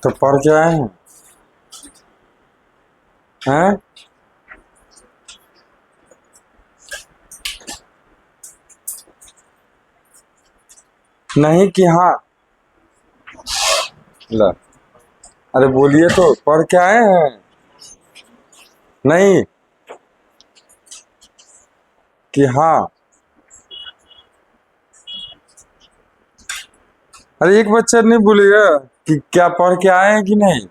तो पढ़ के आए हैं? हैं? नहीं कि हाँ? ला, अरे बोलिए तो, पढ़ के आए हैं? नहीं कि हाँ? अरे एक बच्चा नहीं बोलेगा कि क्या पढ़ के आए हैं कि नहीं?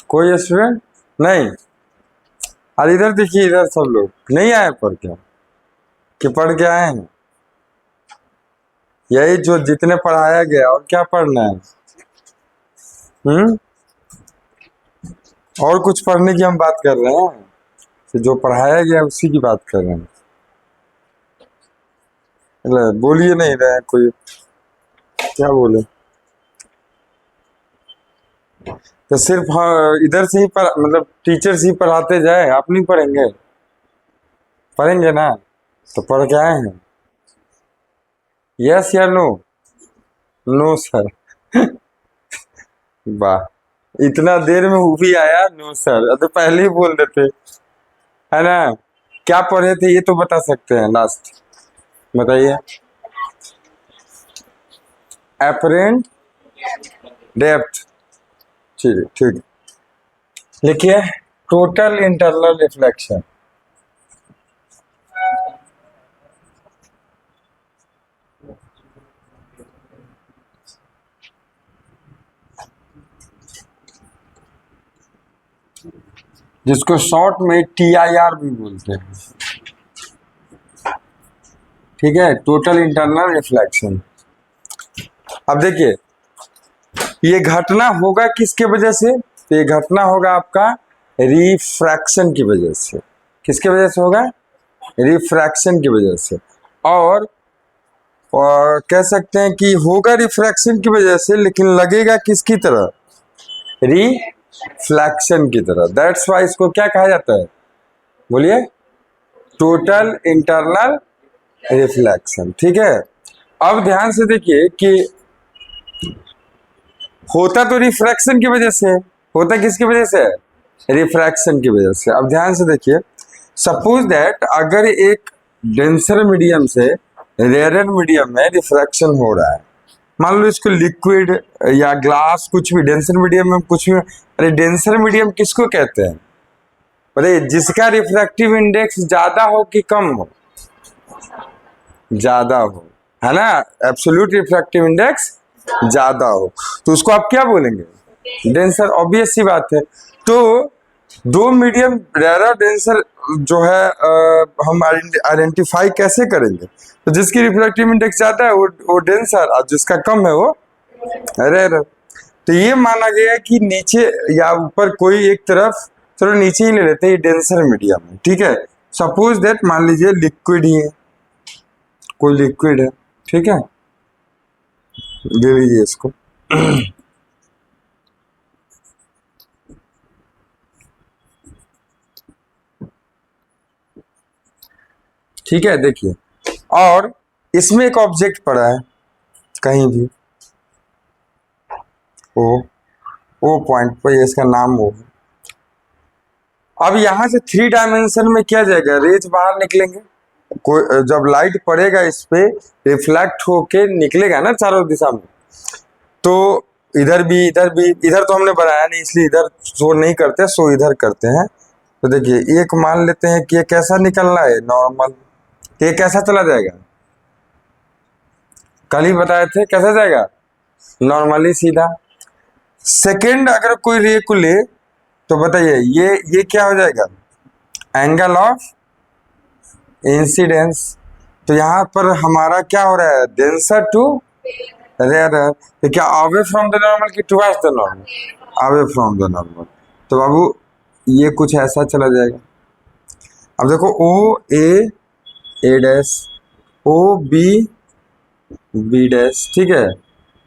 कोई स्टूडेंट नहीं? अरे इधर देखिए, इधर सब लोग नहीं आए पढ़ के, कि पढ़ के आए हैं? यही जो जितने पढ़ाया गया, और क्या पढ़ना है? हम्म? और कुछ पढ़ने की हम बात कर रहे हैं? तो जो पढ़ाया गया उसी की बात कर रहे हैं। बोलिए नहीं रहे कोई, क्या बोले? तो सिर्फ हाँ, इधर से ही मतलब टीचर्स ही पढ़ाते जाए, आप नहीं पढ़ेंगे? पढ़ेंगे ना? तो पढ़ के आए हैं? यस या नो? No sir. वाह, इतना देर में वो भी आया नो सर, तो पहले ही बोल देते, है ना? क्या पढ़े थे ये तो बता सकते हैं लास्ट, बताइए। एपरेंट डेप्थ, ठीक है ठीक। लिखिए, टोटल इंटरनल रिफ्लेक्शन। जिसको शॉर्ट में TIR भी बोलते हैं, ठीक है, टोटल इंटरनल रिफ्लेक्शन। अब देखिए, ये घटना होगा किसके वजह से? तो ये घटना होगा आपका रिफ्रैक्शन की वजह से। किसके वजह से होगा? रिफ्रैक्शन की वजह से। और कह सकते हैं कि होगा रिफ्रैक्शन की वजह से, लेकिन लगेगा किसकी तरह? रिफ्लेक्शन की तरह। दैट्स वाई इसको क्या कहा जाता है? बोलिए, टोटल इंटरनल रिफ्लेक्शन, ठीक है। अब ध्यान से देखिए कि होता तो रिफ्रैक्शन की वजह से, होता किसकी वजह से? रिफ्रैक्शन की वजह से। अब ध्यान से देखिए, सपोज दैट अगर एक डेंसर मीडियम से रेयर मीडियम में रिफ्रैक्शन हो रहा है, मान लो इसको लिक्विड या ग्लास, कुछ भी डेंसर मीडियम में कुछ भी। अरे डेंसर मीडियम किसको कहते हैं? अरे जिसका रिफ्रैक्टिव इंडेक्स ज्यादा हो कि कम हो? ज्यादा हो, है ना? एब्सोल्यूट रिफ्रैक्टिव इंडेक्स ज्यादा हो, तो उसको आप क्या बोलेंगे? डेंसर। ऑब्वियस सी बात है। तो दो मीडियम रेयर डेंसर जो है हम आइडेंटिफाई कैसे करेंगे? तो जिसकी रिफ्रैक्टिव इंडेक्स ज्यादा है वो डेंसर, और जिसका कम है वो रेयर। तो ये माना गया है कि नीचे या ऊपर कोई एक तरफ, चलो नीचे ही ले लेते हैं, डेंसर मीडियम है, ठीक है। सपोज दैट मान लीजिए लिक्विड ही है, कोई लिक्विड है, ठीक है, ले लीजिए इसको। ठीक है, देखिए, और इसमें एक ऑब्जेक्ट पड़ा है कहीं भी, ओ पॉइंट पर, इसका नाम ओ। अब यहां से 3 डायमेंशन में क्या जाएगा? रेज बाहर निकलेंगे। कोई जब लाइट पड़ेगा इस पे, रिफ्लेक्ट होके निकलेगा ना चारों दिशा में। तो इधर भी, इधर भी, इधर तो हमने बनाया नहीं इसलिए इधर शो नहीं करते, सो इधर करते हैं। तो देखिए, एक मान लेते हैं कि ये कैसा निकलना है? नॉर्मल। ये कैसा चला जाएगा? कल ही बताए थे, कैसा जाएगा? नॉर्मली सीधा। सेकंड अगर कोई रे को ले, तो बताइए ये क्या हो जाएगा? Angle of incidence. तो यहाँ पर हमारा क्या हो रहा है? Denser to rarer. तो क्या अवे फ्रॉम द नॉर्मल की towards the normal? Away from the normal. तो बाबू ये कुछ ऐसा चला जाएगा। अब देखो, O dash, O B dash, ठीक है।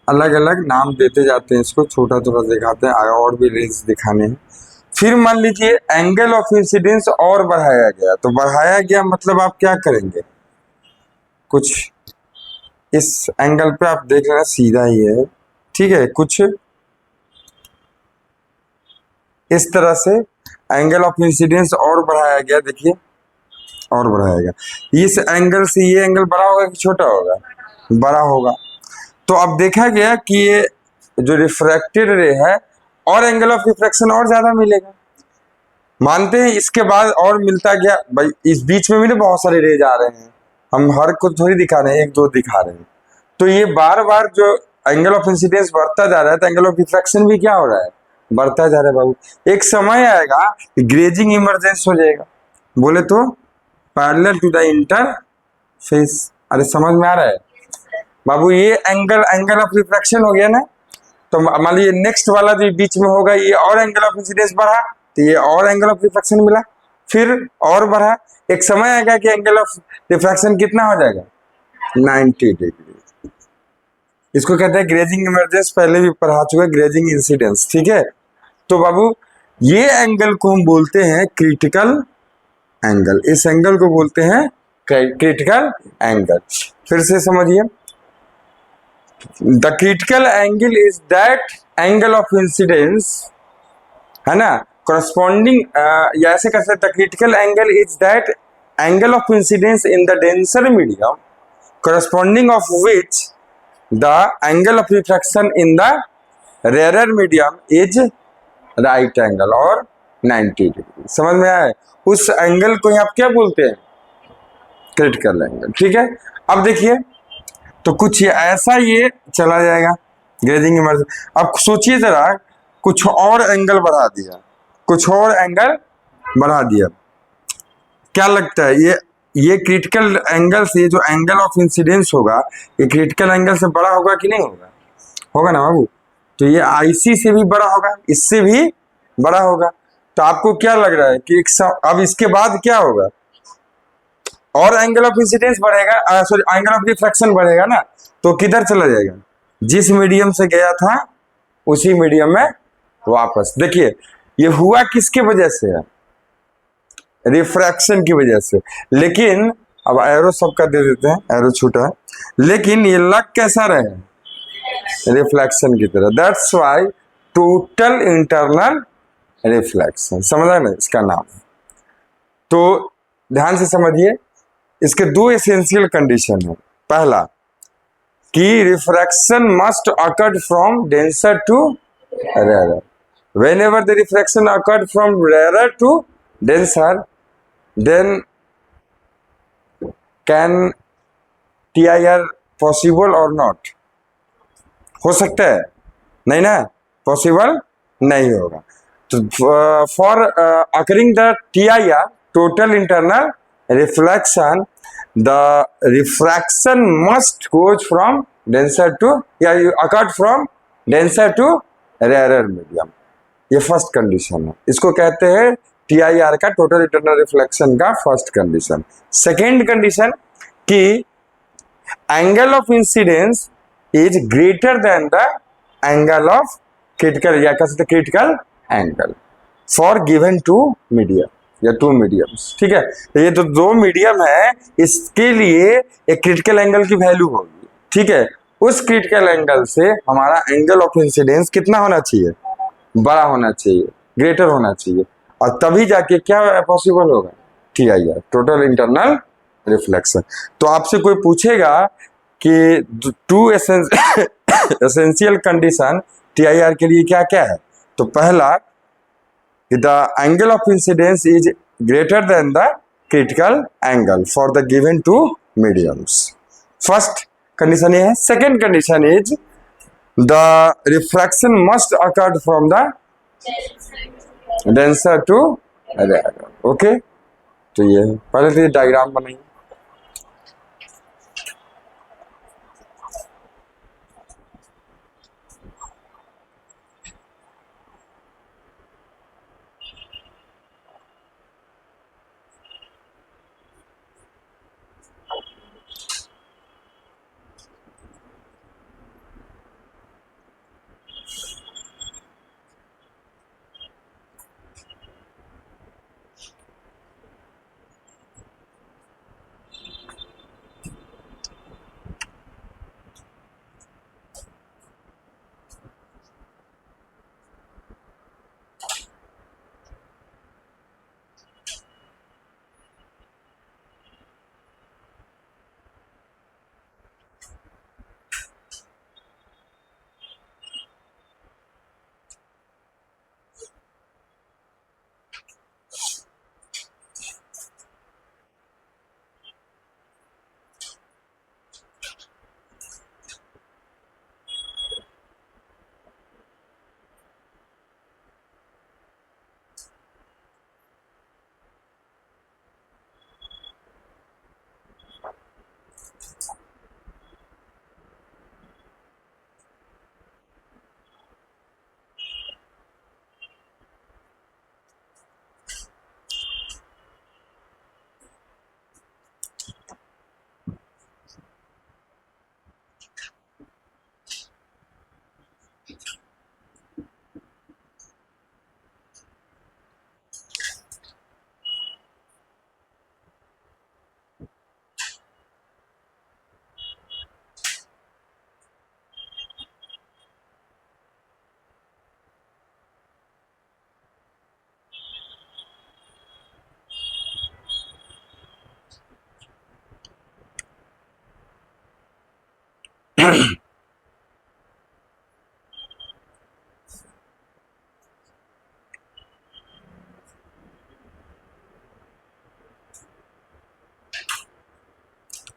अलग अलग नाम देते जाते हैं इसको, छोटा छोटा दिखाते हैं, आगे और भी रेंज दिखाने हैं। फिर मान लीजिए एंगल ऑफ इंसिडेंस और बढ़ाया गया, तो बढ़ाया गया मतलब आप क्या करेंगे? कुछ इस एंगल पे आप देख लेना सीधा ही है, ठीक है। कुछ इस तरह से एंगल ऑफ इंसिडेंस और बढ़ाया गया, देखिए और बढ़ाया गया। इस एंगल से ये एंगल बड़ा होगा कि छोटा होगा? बड़ा होगा। तो अब देखा गया कि ये जो रिफ्रैक्टेड रे है और एंगल ऑफ रिफ्रैक्शन और ज्यादा मिलेगा। मानते हैं इसके बाद और मिलता गया, भाई इस बीच में भी ना बहुत सारे रेज आ रहे हैं, हम हर को थोड़ी दिखा रहे हैं, एक दो दिखा रहे हैं। तो ये बार बार जो एंगल ऑफ इंसिडेंस बढ़ता जा रहा है, तो एंगल ऑफ रिफ्रैक्शन भी क्या हो रहा है? बढ़ता जा रहा है बाबू। एक समय आएगा कि ग्रेजिंग इमरजेंस हो जाएगा, बोले तो पैरेलल टू द इंटरफेस। अरे समझ में आ रहा है बाबू? ये एंगल एंगल ऑफ रिफ्रैक्शन हो गया ना। तो मान लीजिए नेक्स्ट वाला जो बीच में होगा, ये और एंगल ऑफ इंसिडेंस बढ़ा, तो ये और एंगल ऑफ रिफ्रैक्शन मिला, फिर और बढ़ा। एक समय आएगा कि एंगल ऑफ रिफ्रैक्शन कितना हो जाएगा? 90 डिग्री। इसको कहते हैं ग्रेजिंग इमरजेंस, पहले भी पढ़ा चुके हैं, ग्रेजिंग इंसिडेंस, ठीक है। तो बाबू ये एंगल को हम बोलते हैं क्रिटिकल एंगल, इस एंगल को बोलते हैं क्रिटिकल एंगल। फिर से समझिए, the critical angle is that angle of incidence, है ना, corresponding या ऐसे कर सकते, the critical angle is that angle of incidence in the denser medium corresponding of which the angle of refraction in the rarer medium is right angle और 90 degree. समझ में आया? उस एंगल को आप क्या बोलते हैं? क्रिटिकल एंगल, ठीक है। अब देखिए, तो कुछ ऐसा ये चला जाएगा ग्रेजिंग इमरजेंसी। अब सोचिए जरा, कुछ और एंगल बढ़ा दिया, कुछ और एंगल बढ़ा दिया, क्या लगता है ये क्रिटिकल एंगल से जो एंगल ऑफ इंसिडेंस होगा, ये क्रिटिकल एंगल से बड़ा होगा कि नहीं होगा? होगा ना बाबू। तो ये आईसी से भी बड़ा होगा, इससे भी बड़ा होगा। तो आपको क्या लग रहा है कि अब इसके बाद क्या होगा? और एंगल ऑफ इंसिडेंस बढ़ेगा, सॉरी एंगल ऑफ रिफ्रैक्शन बढ़ेगा ना। तो किधर चला जाएगा? जिस मीडियम से गया था उसी मीडियम में वापस। देखिए ये हुआ किसके वजह से है? रिफ्रैक्शन की वजह से। लेकिन अब एरो सबका दे देते हैं, एरो छूटा है, लेकिन ये लग कैसा रहे? रिफ्लेक्शन की तरह। That's why total internal reflection, समझा ना इसका नाम। तो ध्यान से समझिए, इसके दो एसेंशियल कंडीशन है। पहला कि refraction must occurred from denser to rarer. whenever the refraction occurred from rarer to denser, then can TIR possible or not? हो सकता है? नहीं ना, पॉसिबल नहीं होगा। तो for occurring the TIR, total internal reflection, the refraction must goes from denser to, या occurred from denser to rare medium. ये फर्स्ट कंडीशन है, इसको कहते हैं TIR का, टोटल इंटरनल रिफ्लेक्शन का फर्स्ट कंडीशन। सेकेंड कंडीशन कि angle of incidence is greater than the angle of critical, या कह सकते critical angle for given two medium या टू मीडियम्स, ठीक है। तो ये तो दो मीडियम है, इसके लिए एक क्रिटिकल एंगल की वैल्यू होगी, ठीक है। उस क्रिटिकल एंगल से हमारा एंगल ऑफ इंसिडेंस कितना होना चाहिए? बड़ा होना चाहिए, ग्रेटर होना चाहिए, और तभी जाके क्या पॉसिबल होगा? TIR, total internal reflection. तो आपसे कोई पूछेगा कि टू एसेंशियल कंडीशन TIR के लिए क्या क्या है, तो पहला the angle of incidence is greater than the critical angle for the given two mediums. First condition ये है। Second condition is the refraction must occur from the denser to rarer, okay। तो ये पहले तो ये डायग्राम बनाइए।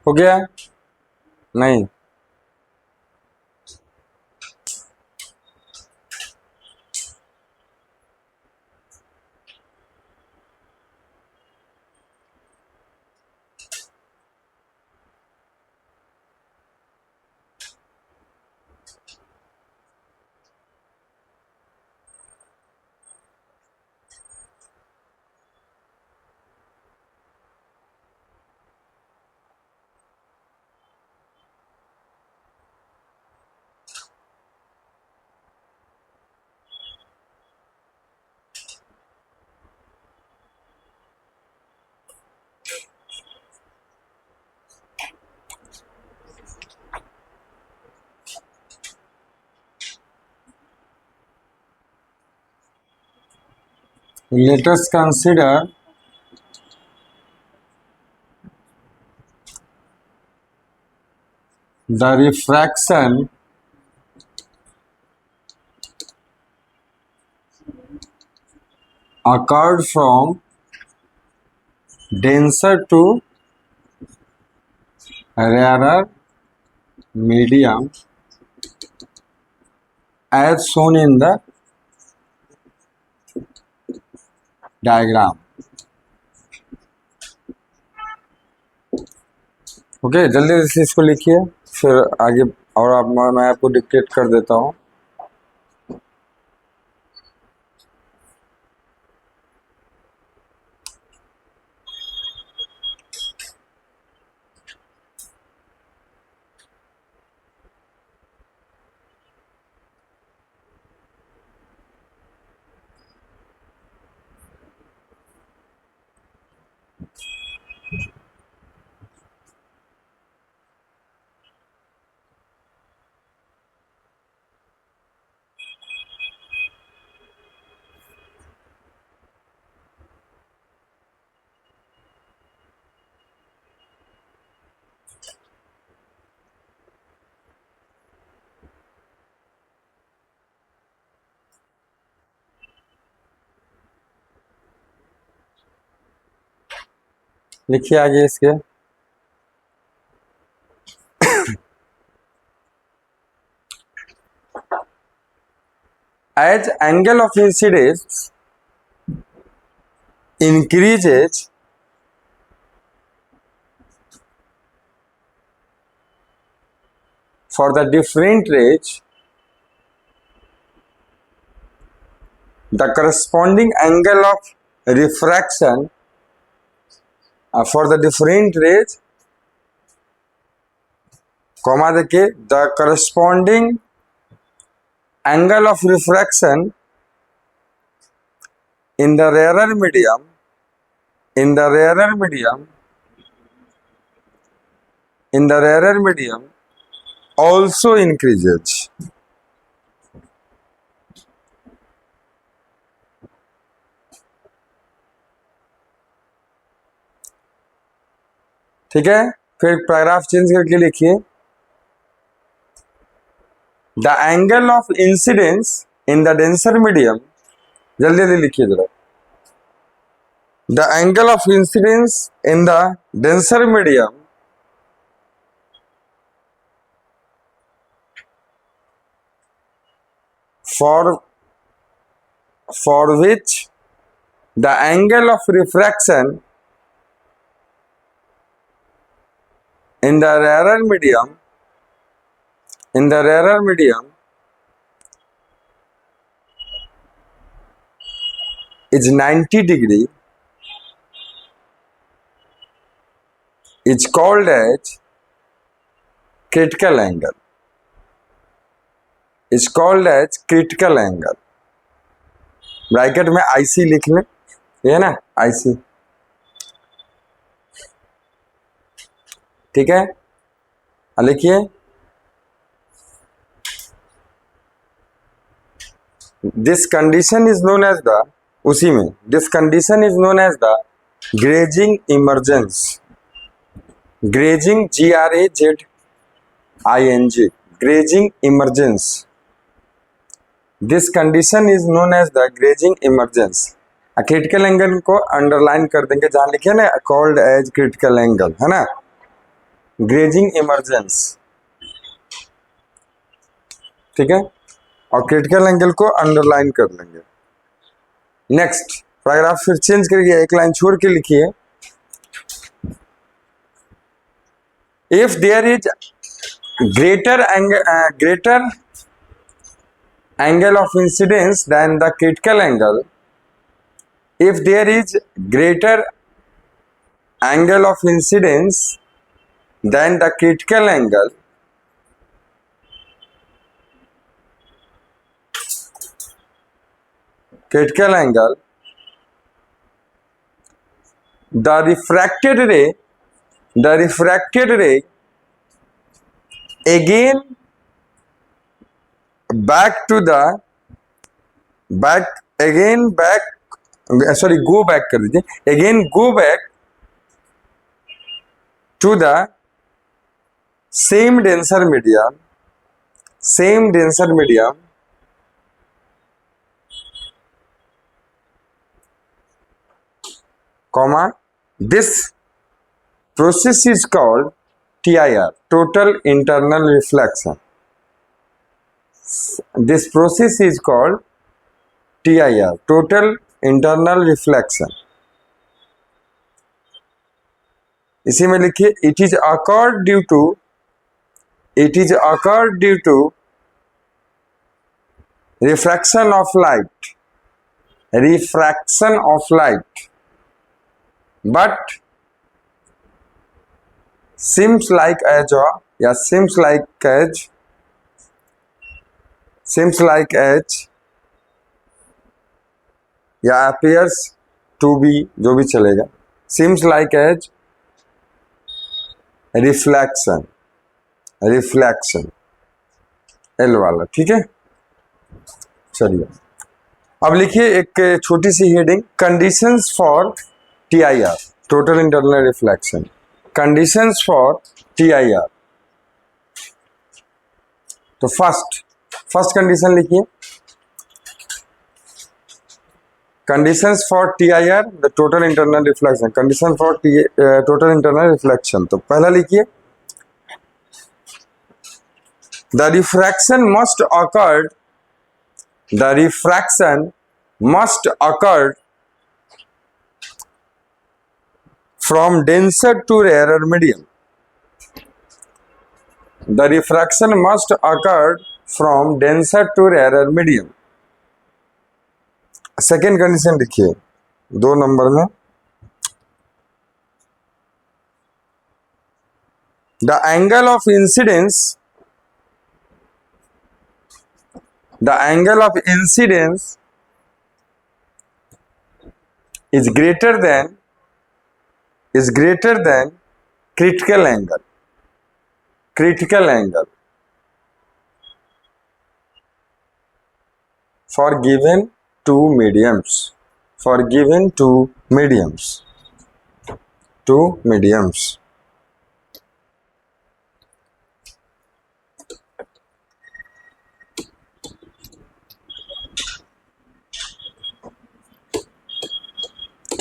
हो गया? नहीं? Let us consider the refraction occurred from denser to rarer medium as shown in the diagram. Okay, जल्दी से इसको लिखिए, फिर आगे और आप मैं आपको डिक्टेट कर देता हूँ. लिखिए आगे इसके. As angle of incidence increases, for the different rays, the corresponding angle of refraction for the different rays, comma देखिए, the corresponding angle of refraction in the rarer medium, in the rarer medium, in the rarer medium also increases. ठीक है, फिर paragraph change करके लिखिए. The angle of incidence in the denser medium, जल्दी जल्दी लिखिए जरा. The angle of incidence in the denser medium for which the angle of refraction in the rarer medium is 90 degree is called as critical angle. Is called as critical angle. Bracket में IC लिख लें, ये है ना IC. ठीक है, लिखिए. This condition is known as the, उसी में this condition is known as the grazing emergence. Grazing GRAZING, grazing emergence. This condition is known as the grazing emergence. Critical angle को अंडरलाइन कर देंगे, जहां लिखे ना कॉल्ड एज क्रिटिकल एंगल, है ना, ग्रेजिंग इमरजेंस, ठीक है, और क्रिटिकल एंगल को अंडरलाइन कर लेंगे। नेक्स्ट पैराग्राफ फिर चेंज करिए, एक लाइन छोड़ के लिखिए, if there is greater angle of incidence than the critical angle, if there is greater angle of incidence than the critical angle, the refracted ray again back to the back again back sorry go back कर दीजिए, again go back to the same denser medium comma, this process is called TIR, total internal reflection. This process is called TIR, total internal reflection. इसी में लिखिए, it is occurred due to refraction of light, but seems like as या appears to be, जो भी चलेगा, seems like as reflection L वाला, ठीक है। चलिए अब लिखिए एक छोटी सी heading, conditions for TIR, total internal reflection, conditions for TIR। तो फर्स्ट कंडीशन लिखिए, conditions for TIR, the total internal reflection, condition for total internal reflection. तो पहला लिखिए, the refraction must occur from denser to rarer medium. The refraction must occur from denser to rarer medium. Second condition लिखिए 2 number में, the angle of incidence is greater than critical angle for given two mediums,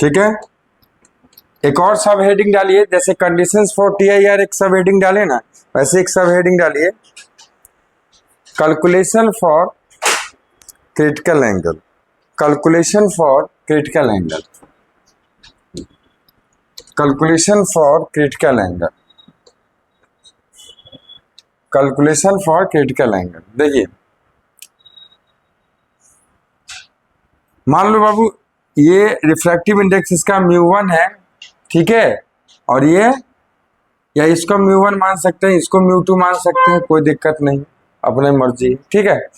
ठीक है। एक और सब heading डालिए, जैसे conditions for TIR एक सब हेडिंग डाले ना, वैसे एक सब हेडिंग डालिए, calculation for critical angle, calculation for critical angle. देखिए मान लो बाबू ये रिफ्रैक्टिव इंडेक्स इसका μ1 है, ठीक है, और ये या इसको μ1 मान सकते हैं, इसको μ2 मान सकते हैं, कोई दिक्कत नहीं, अपने मर्जी, ठीक है।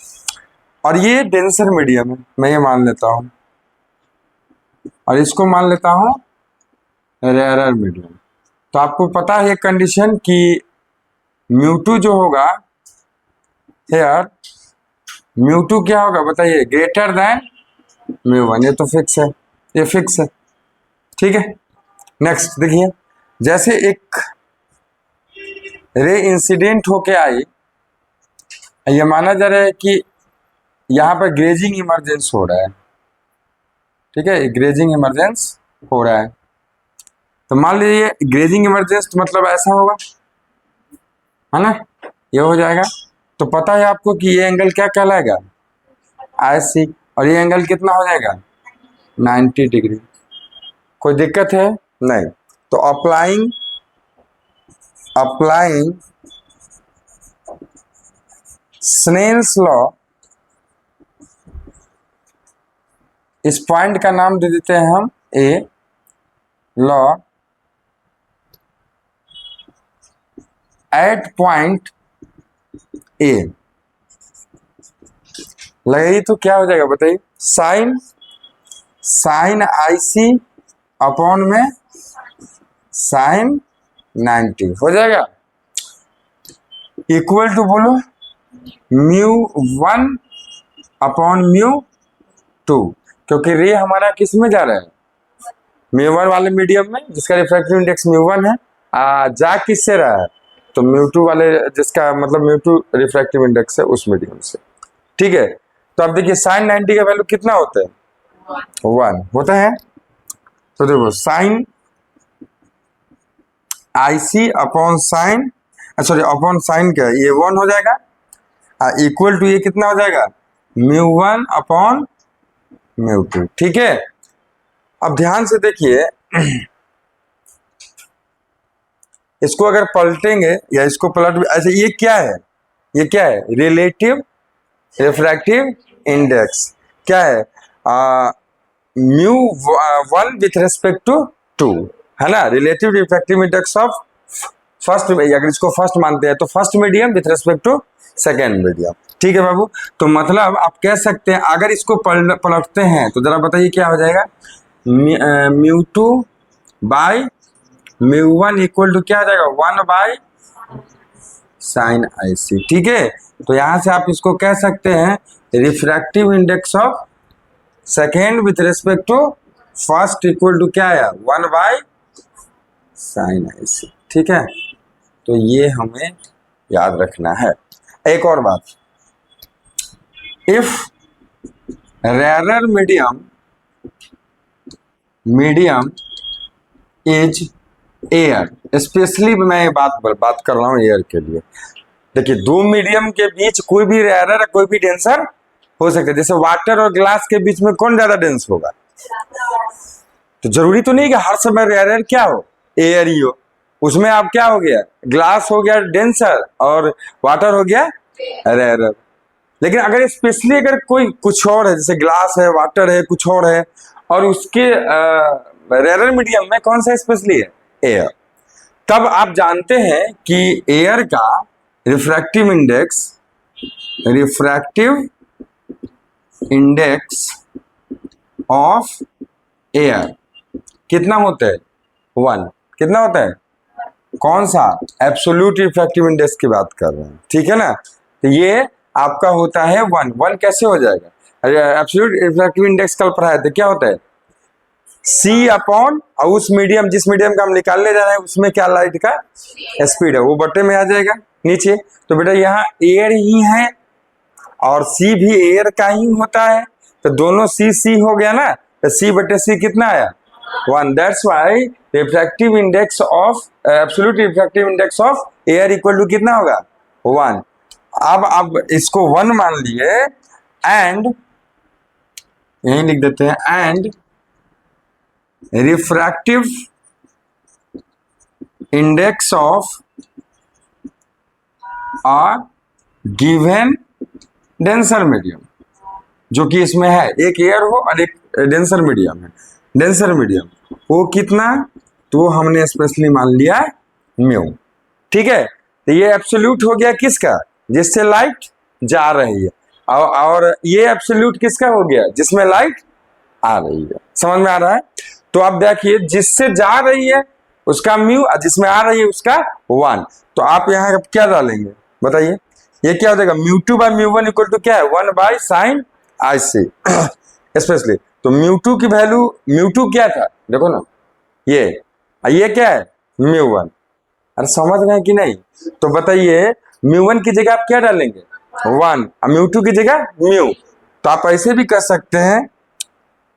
और ये डेंसर मीडियम है, मैं ये मान लेता हूं, और इसको मान लेता हूं रेयरर मीडियम। तो आपको पता है कंडीशन कि μ2 जो होगा यार, μ2 क्या होगा बताइए, ग्रेटर देन μ1, ये तो फिक्स है, ये फिक्स है, ठीक है। नेक्स्ट देखिए, जैसे एक रे इंसिडेंट होके आई, ये माना जा रहा है कि यहाँ पर ग्रेजिंग इमरजेंस हो रहा है, ठीक है, ग्रेजिंग इमरजेंस हो रहा है। तो मान लीजिए ग्रेजिंग इमरजेंस मतलब ऐसा होगा, है ना, ये हो जाएगा। तो पता है आपको कि ये एंगल क्या कहलाएगा, IC, और ये एंगल कितना हो जाएगा 90 डिग्री। कोई दिक्कत है नहीं। तो अप्लाइंग स्नेल्स लॉ, इस पॉइंट का नाम दे देते हैं हम ए लॉ एट पॉइंट ए। लगेगी तो क्या हो जाएगा बताइए, साइन IC अपॉन में साइन 90 हो जाएगा, इक्वल टू बोलो μ1 अपॉन μ2, क्योंकि रे हमारा किस में जा रहा है, μ1 वाले मीडियम में जिसका रिफ्रैक्टिव इंडेक्स μ1 है, जा किससे रहा है, तो μ2 वाले जिसका मतलब μ2 रिफ्रैक्टिव इंडेक्स है उस मीडियम से, ठीक है। तो अब देखिए साइन 90 का वैल्यू कितना होता है, 1 होता है। तो देखो sine IC upon sine, sorry upon sine क्या है, ये 1 हो जाएगा, इक्वल टू ये कितना हो जाएगा μ1 अपॉन μ2, ठीक है। अब ध्यान से देखिए, इसको अगर पलटेंगे या इसको पलट ऐसे, ये क्या है, ये क्या है, रिलेटिव रिफ्रैक्टिव इंडेक्स क्या है, μ1 विथ रेस्पेक्ट टू 2, है ना, relative refractive index of first, अगर इसको फर्स्ट मानते हैं तो first medium with respect to second medium, ठीक है बाबू। तो मतलब आप कह सकते हैं अगर इसको पलटते हैं तो जरा बताइए क्या हो जाएगा, μ2 बाई μ1 इक्वल टू क्या आ जाएगा 1 बाई साइन IC, ठीक है। तो यहां से आप इसको कह सकते हैं refractive index of second with respect to first equal to क्या आया 1 बाई साइन IC, ठीक है। तो ये हमें याद रखना है। एक और बात, if rare medium is air, specially मैं ये बात कर रहा हूँ एयर के लिए। देखिए दो मीडियम के बीच कोई भी रेयर कोई भी डेंसर हो सकता है, जैसे वाटर और ग्लास के बीच में कौन ज्यादा डेंस होगा, तो जरूरी तो नहीं कि हर समय रेयर क्या हो, एयर ही हो। उसमें आप क्या हो गया, ग्लास हो गया डेंसर और वाटर हो गया रेयर। लेकिन अगर स्पेशली अगर कोई कुछ और है, जैसे ग्लास है, वाटर है, कुछ और है, और उसके रेयर मीडियम में कौन सा स्पेशली है, एयर, तब आप जानते हैं कि एयर का रिफ्रैक्टिव इंडेक्स ऑफ एयर कितना होता है 1, कितना होता है, कौन सा, एब्सोल्यूट रिफ्रैक्टिव इंडेक्स की बात कर रहे हैं, ठीक है ना। तो ये आपका होता है 1 कैसे हो जाएगा, एब्सोल्यूट रिफ्रैक्टिव इंडेक्स कल पढ़ाया था, क्या होता है C अपॉन, और उस मीडियम जिस मीडियम का हम निकालने जा रहे हैं उसमें क्या लाइट का स्पीड है वो बटे में आ जाएगा नीचे। तो बेटा यहाँ एयर ही है और C भी एयर का ही होता है, तो दोनों C हो गया ना, तो C बटे C कितना आया 1, that's why refractive index of absolute refractive index of air equal to कितना होगा 1। अब इसको 1 मान लिए एंड यही लिख देते हैं, and refractive index of a given denser medium, जो कि इसमें है एक एयर हो और एक डेंसर मीडियम है, डेंसर मीडियम वो कितना, तो वो हमने स्पेशली मान लिया म्यू, ठीक है। तो ये एब्सोल्यूट हो गया किसका, जिससे लाइट जा रही है, और ये एब्सोल्यूट किसका हो गया, जिसमें लाइट आ रही है। समझ में आ रहा है। तो आप देखिए जिससे जा रही है उसका म्यू, जिसमें आ रही है उसका 1। तो आप यहाँ क्या डालेंगे बताइए, ये क्या हो जाएगा μ2 बाई μ1 इक्वल टू क्या है 1 बाई साइन IC स्पेशली। तो μ2 की वैल्यू, μ2 क्या था देखो ना, ये क्या है μ1। अरे समझ गए कि नहीं। तो बताइए μ1 की जगह आप क्या डालेंगे वन, म्यू टू की जगह म्यू। तो आप ऐसे भी कर सकते हैं,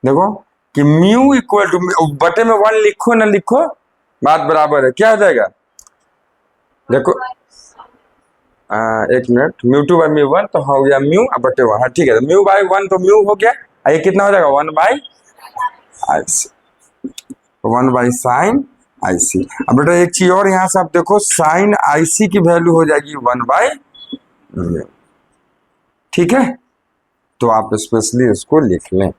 देखो कि म्यू इक्वल टू, बटे में वन लिखो ना लिखो बात बराबर है, क्या हो जाएगा देखो, एक minute, mu two by mu one तो हो गया म्यू बटे वन, हाँ ठीक है, म्यू बाई वन तो म्यू हो गया, ये कितना हो जाएगा one by I C, one by sine I C. अब बेटा एक चीज और यहां से आप देखो, साइन आई सी की वैल्यू हो जाएगी वन बाई म्यू, ठीक है। तो आप स्पेशली इसको लिख लें।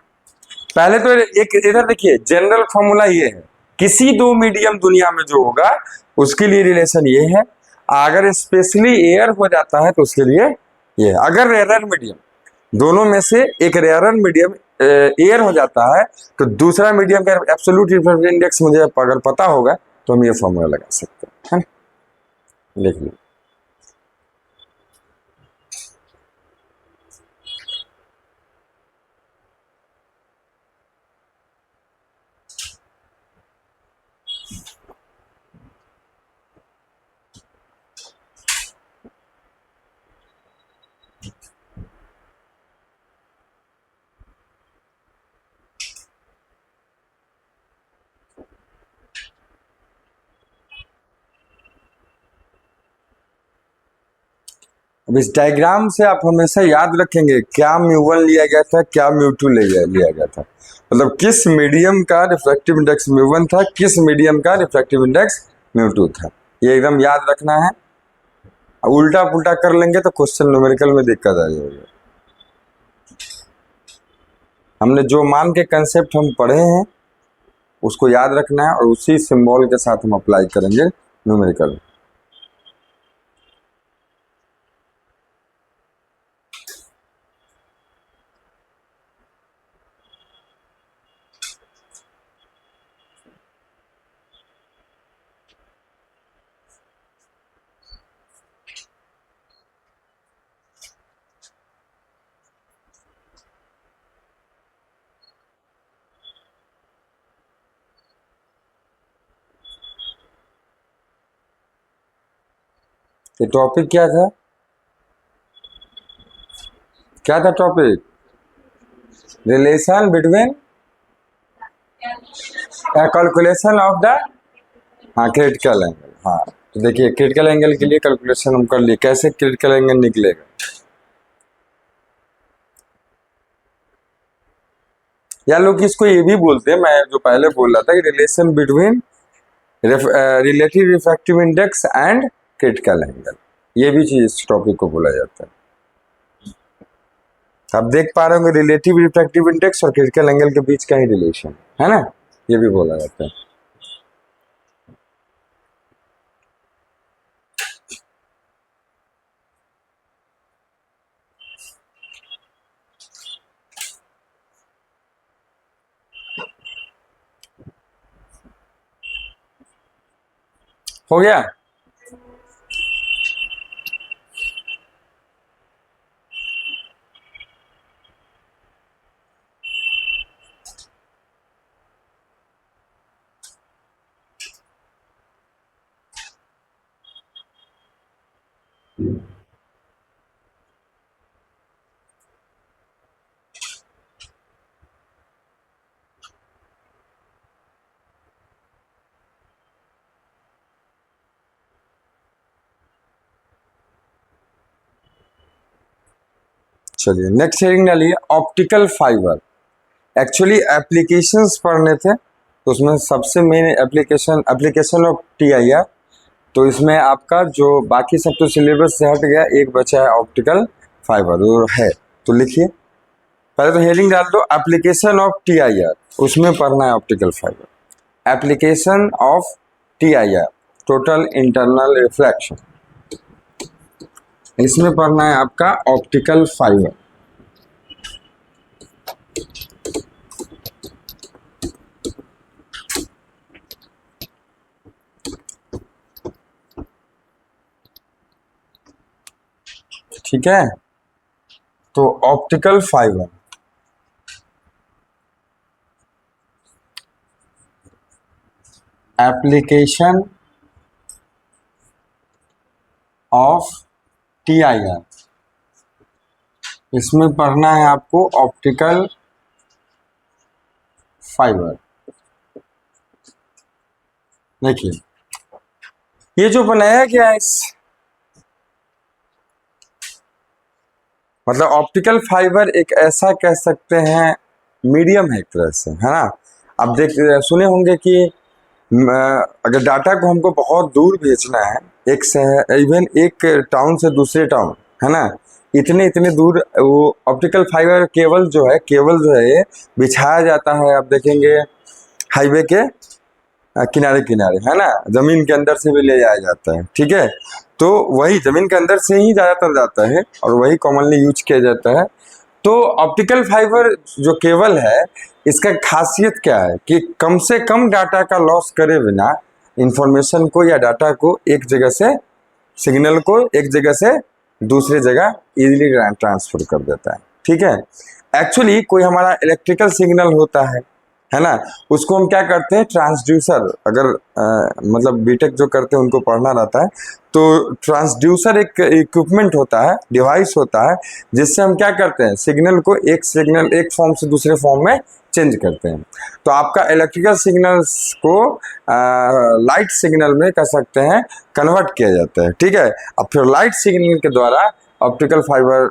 पहले तो एक इधर देखिए, जनरल फॉर्मूला ये है, किसी दो मीडियम दुनिया में जो होगा उसके लिए रिलेशन ये है, अगर स्पेशली एयर हो जाता है तो उसके लिए ये है। अगर रेयर मीडियम, दोनों में से एक रेयर मीडियम एयर हो जाता है तो दूसरा मीडियम का एब्सोल्यूट रिफ्रैक्टिव इंडेक्स मुझे अगर पता होगा तो हम ये फॉर्मूला लगा सकते हैं, है ना? लिख लो। अब इस डायग्राम से आप हमेशा याद रखेंगे क्या म्यू वन लिया गया था, क्या म्यू टू लिया गया था, मतलब किस मीडियम का रिफ्रैक्टिव इंडेक्स म्यू वन था, किस मीडियम का रिफ्रैक्टिव इंडेक्स म्यू टू था, ये एकदम याद रखना है। उल्टा पुल्टा कर लेंगे तो क्वेश्चन न्यूमेरिकल में दिक्कत आ जाएगी। हमने जो मान के कंसेप्ट हम पढ़े हैं उसको याद रखना है और उसी सिंबल के साथ हम अप्लाई करेंगे न्यूमेरिकल। ये टॉपिक क्या था, क्या था topic? Relation between calculation of the, हाँ क्रिटिकल एंगल। हाँ तो देखिए क्रिटिकल एंगल के लिए कैलकुलेशन हम कर लिए, कैसे क्रिटिकल एंगल निकलेगा। या लोग इसको ये भी बोलते हैं, मैं जो पहले बोल रहा था कि relation between relative refractive index and critical angle, ये भी चीज इस टॉपिक को बोला जाता है। आप देख पा रहे होंगे रिलेटिव रिफ्रैक्टिव इंडेक्स और क्रिटिकल एंगल के बीच का ही रिलेशन है ना, ये भी बोला जाता है। हो गया? चलिए नेक्स्ट हेडिंग डालिए, ऑप्टिकल फाइबर। एक्चुअली एप्लीकेशंस पढ़ने थे तो उसमें सबसे मेन एप्लीकेशन ऑफ टीआईआर, तो इसमें आपका जो बाकी सब तो सिलेबस से हट गया, एक बचा है ऑप्टिकल फाइबर वो है, तो लिखिए पहले तो हेडिंग डाल दो एप्लीकेशन ऑफ टीआईआर, उसमें पढ़ना है optical fibre. Application of TIR total internal reflection, इसमें पढ़ना है आपका ऑप्टिकल फाइबर। ठीक है, तो optical fibre application of TIR, इसमें पढ़ना है आपको ऑप्टिकल फाइबर। देखिए ये जो बनाया गया है मतलब ऑप्टिकल फाइबर एक ऐसा कह सकते हैं मीडियम है एक तरह से, है ना। अब देख सुने होंगे कि अगर डाटा को हमको बहुत दूर भेजना है, एक शहर इवन एक टाउन से दूसरे टाउन, है ना, इतने इतने दूर वो ऑप्टिकल फाइबर केबल जो है ये बिछाया जाता है। आप देखेंगे हाईवे के किनारे किनारे, है ना, जमीन के अंदर से भी ले जाया जाता है, ठीक है। तो वही जमीन के अंदर से ही ज़्यादातर जाता है और वही कॉमनली यूज किया जाता है। तो ऑप्टिकल फाइबर जो केबल है इसका खासियत क्या है कि कम से कम डाटा का लॉस करे बिना इंफॉर्मेशन को या डाटा को एक जगह से, सिग्नल को एक जगह से दूसरी जगह इजीली ट्रांसफर कर देता है, ठीक है। एक्चुअली कोई हमारा इलेक्ट्रिकल सिग्नल होता है ना, उसको हम क्या करते हैं ट्रांसड्यूसर, अगर मतलब बीटेक जो करते हैं उनको पढ़ना रहता है, तो ट्रांसड्यूसर एक इक्विपमेंट होता है, डिवाइस होता है, जिससे हम क्या करते हैं सिग्नल को एक फॉर्म से दूसरे फॉर्म में चेंज करते हैं। तो आपका इलेक्ट्रिकल सिग्नल्स को लाइट सिग्नल में कह सकते हैं कन्वर्ट किया जाता है, ठीक है। अब फिर लाइट सिग्नल के द्वारा ऑप्टिकल फाइबर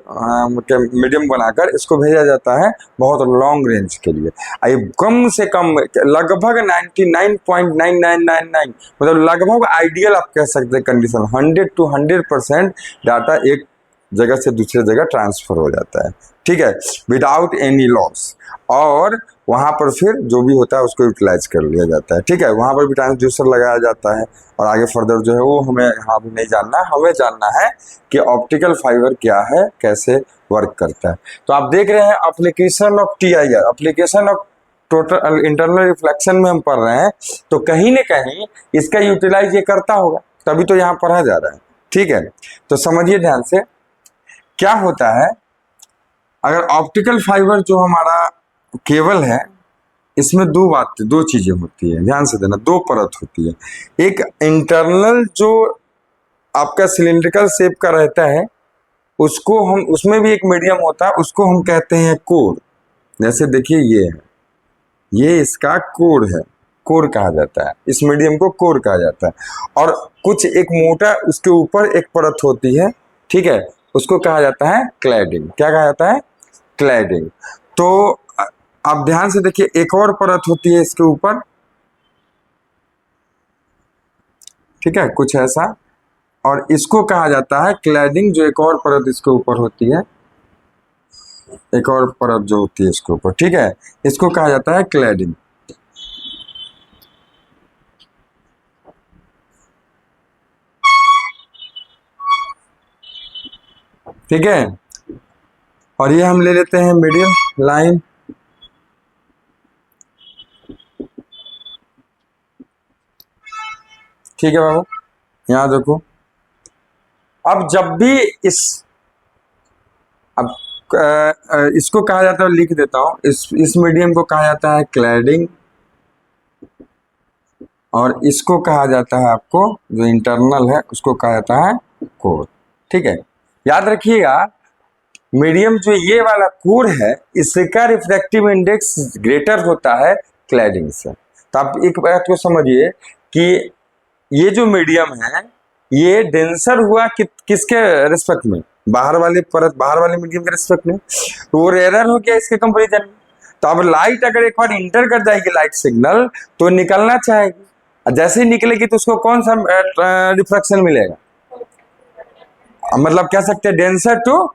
के मीडियम बनाकर इसको भेजा जाता है बहुत लॉन्ग रेंज के लिए। ये कम से कम लगभग 99.9999 मतलब लगभग आइडियल आप कह सकते हैं कंडीशन 100 to 100% डाटा एक जगह से दूसरे जगह ट्रांसफर हो जाता है, ठीक है, विदाउट एनी लॉस। और वहाँ पर फिर जो भी होता है उसको यूटिलाइज कर लिया जाता है, ठीक है। वहाँ पर भी ट्रांसड्यूसर लगाया जाता है और आगे फर्दर जो है वो हमें यहाँ भी नहीं जानना, हमें जानना है कि ऑप्टिकल फाइबर क्या है, कैसे वर्क करता है। तो आप देख रहे हैं application of TIR, application of total internal reflection में हम पढ़ रहे हैं, तो कहीं न कहीं इसका यूटिलाइज ये करता होगा, तभी तो यहाँ पढ़ा जा रहा है, ठीक है। तो समझिए ध्यान से क्या होता है। अगर ऑप्टिकल फाइबर जो हमारा केबल है इसमें दो चीजें होती है, ध्यान से देना, दो परत होती है। एक इंटरनल जो आपका सिलिंड्रिकल शेप का रहता है उसको हम, उसमें भी एक मीडियम होता है, उसको हम कहते हैं कोर। जैसे देखिए ये इसका कोर है, कोर कहा जाता है, इस मीडियम को कोर कहा जाता है। और कुछ एक मोटा उसके ऊपर एक परत होती है, ठीक है, उसको कहा जाता है क्लैडिंग। क्या कहा जाता है? क्लैडिंग। तो आप ध्यान से देखिए एक और परत होती है इसके ऊपर, ठीक है, कुछ ऐसा, और इसको कहा जाता है क्लैडिंग। जो एक और परत इसके ऊपर होती है, एक और परत जो होती है इसके ऊपर, ठीक है, इसको कहा जाता है क्लैडिंग। ठीक है, और ये हम ले लेते हैं मीडियम लाइन। ठीक है बाबू, यहां देखो, अब जब भी अब इसको कहा जाता है, लिख देता हूं, इस मीडियम को कहा जाता है क्लैडिंग और इसको कहा जाता है आपको जो इंटरनल है उसको कहा जाता है कोर। ठीक है, याद रखिएगा मीडियम जो ये वाला कोर है इसका रिफ्रैक्टिव इंडेक्स ग्रेटर होता है क्लैडिंग से। तो आप एक बात को समझिए कि ये जो मीडियम है ये डेंसर हुआ किसके रिस्पेक्ट में? बाहर वाले परत, बाहर वाले मीडियम के रिस्पेक्ट में, तो वो रेयर हो गया इसके कंपैरिजन में। तो अब लाइट अगर एक बार इंटर कर जाएगी लाइट सिग्नल तो निकलना चाहेगी, जैसे ही निकलेगी तो उसको कौन सा रिफ्रैक्शन मिलेगा? मतलब कह सकते हैं denser to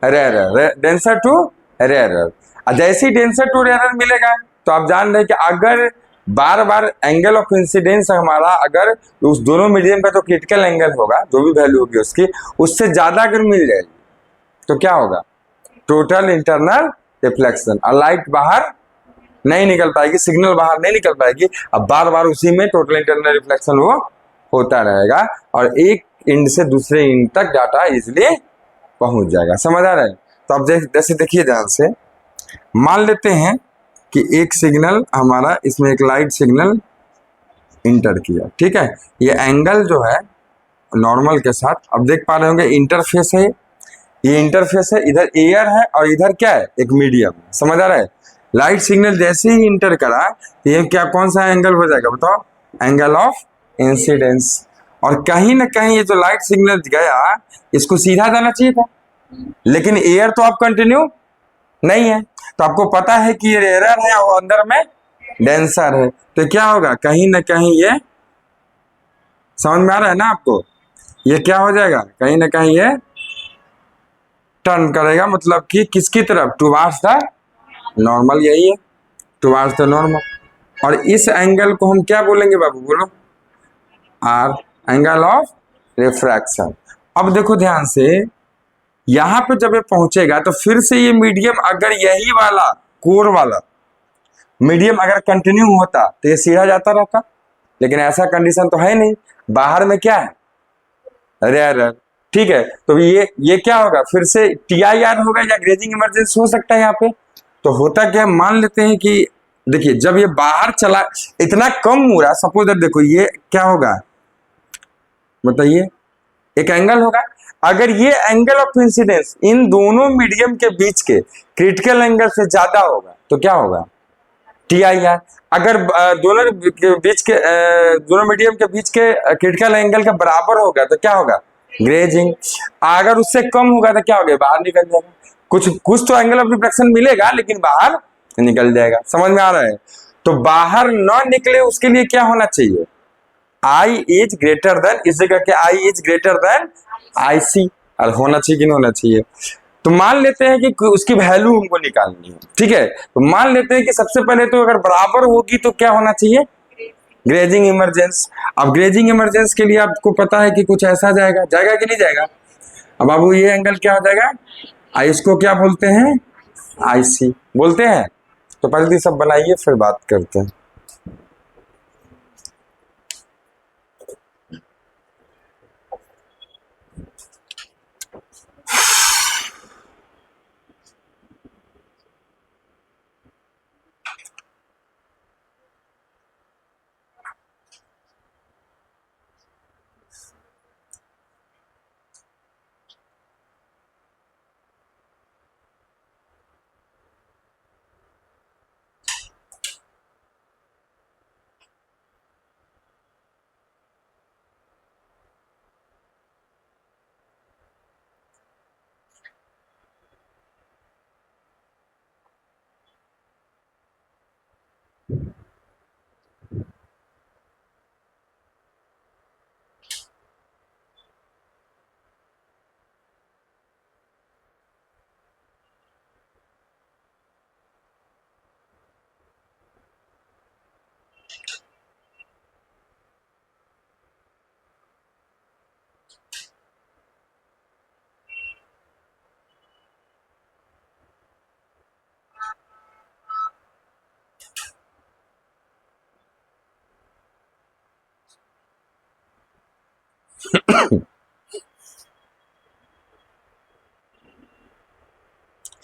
rarer, denser to rarer. जैसे ही डेंसर टू रेयर मिलेगा तो आप जान रहे कि अगर बार बार एंगल ऑफ इंसिडेंस हमारा अगर उस दोनों मीडियम का जो क्रिटिकल एंगल होगा जो भी वैल्यू होगी उसकी उससे ज्यादा अगर मिल जाएगी तो क्या होगा? टोटल इंटरनल रिफ्लेक्शन, और लाइट बाहर नहीं निकल पाएगी, सिग्नल बाहर नहीं निकल पाएगी। अब बार बार उसी में टोटल इंटरनल रिफ्लेक्शन वो होता रहेगा और एक इंड से दूसरे इंड तक डाटा इजिली पहुंच जाएगा। समझ आ रहा है? तो अब जैसे देखिए ध्यान से, मान लेते हैं कि एक सिग्नल हमारा, इसमें एक लाइट सिग्नल इंटर किया, ठीक है, ये एंगल जो है नॉर्मल के साथ, अब देख पा रहे होंगे इंटरफेस है, ये इंटरफेस है, इधर एयर है और इधर क्या है, एक मीडियम। समझ आ रहा है? लाइट सिग्नल जैसे ही इंटर करा, ये क्या कौन सा एंगल हो जाएगा बताओ? Angle of incidence. और कहीं ना कहीं ये जो लाइट सिग्नल गया, इसको सीधा जाना चाहिए था, लेकिन एयर तो आप कंटिन्यू नहीं है, तो आपको पता है कि ये एरर है और अंदर में डेंसर है, तो क्या होगा, कहीं ना कहीं ये, समझ में आ रहा है ना आपको? ये क्या हो जाएगा, कहीं ना कहीं ये टर्न करेगा, मतलब कि किसकी तरफ, टुवार्ड्स द नॉर्मल, यही है, टुवार्ड्स द नॉर्मल। और इस एंगल को हम क्या बोलेंगे बाबू, बोलो? R, angle of refraction. अब देखो ध्यान से, यहां पे जब ये पहुंचेगा तो फिर से ये मीडियम, अगर यही वाला कोर वाला मीडियम अगर कंटिन्यू होता तो ये सीधा जाता रहता, लेकिन ऐसा कंडीशन तो है नहीं, बाहर में क्या है, रेयर। ठीक है, तो ये क्या होगा, फिर से TIR होगा या ग्रेजिंग इमरजेंसी हो सकता है यहाँ पे। तो होता क्या, मान लेते हैं कि देखिए जब ये बाहर चला, इतना कम हो रहा, सपोज देखो ये क्या होगा, बताइए, एक एंगल होगा, अगर ये एंगल ऑफ इंसिडेंस इन दोनों मीडियम के बीच के क्रिटिकल एंगल से ज्यादा होगा तो क्या होगा, TIR। अगर दोनों के बीच के दोनों मीडियम के बीच के क्रिटिकल एंगल का बराबर होगा तो क्या होगा, ग्रेजिंग। अगर उससे कम होगा तो क्या होगा, बाहर निकल जाएगा, कुछ कुछ तो एंगल ऑफ रिफ्लेक्शन मिलेगा लेकिन बाहर निकल जाएगा। समझ में आ रहा है? तो बाहर ना निकले उसके लिए क्या होना चाहिए, I इज ग्रेटर देन, इस जगह के I is greater then IC, और होना चाहिए कि नहीं होना चाहिए। तो मान लेते हैं कि उसकी वैल्यू हमको निकालनी है, ठीक है, तो मान लेते हैं कि सबसे पहले तो अगर बराबर होगी तो क्या होना चाहिए, ग्रेजिंग इमरजेंस। अब ग्रेजिंग इमरजेंस के लिए आपको पता है कि कुछ ऐसा जाएगा, जाएगा कि नहीं जाएगा? अब बाबू ये एंगल क्या हो जाएगा, इसको क्या बोलते हैं, IC बोलते हैं। तो पहले सब बनाइए फिर बात करते हैं।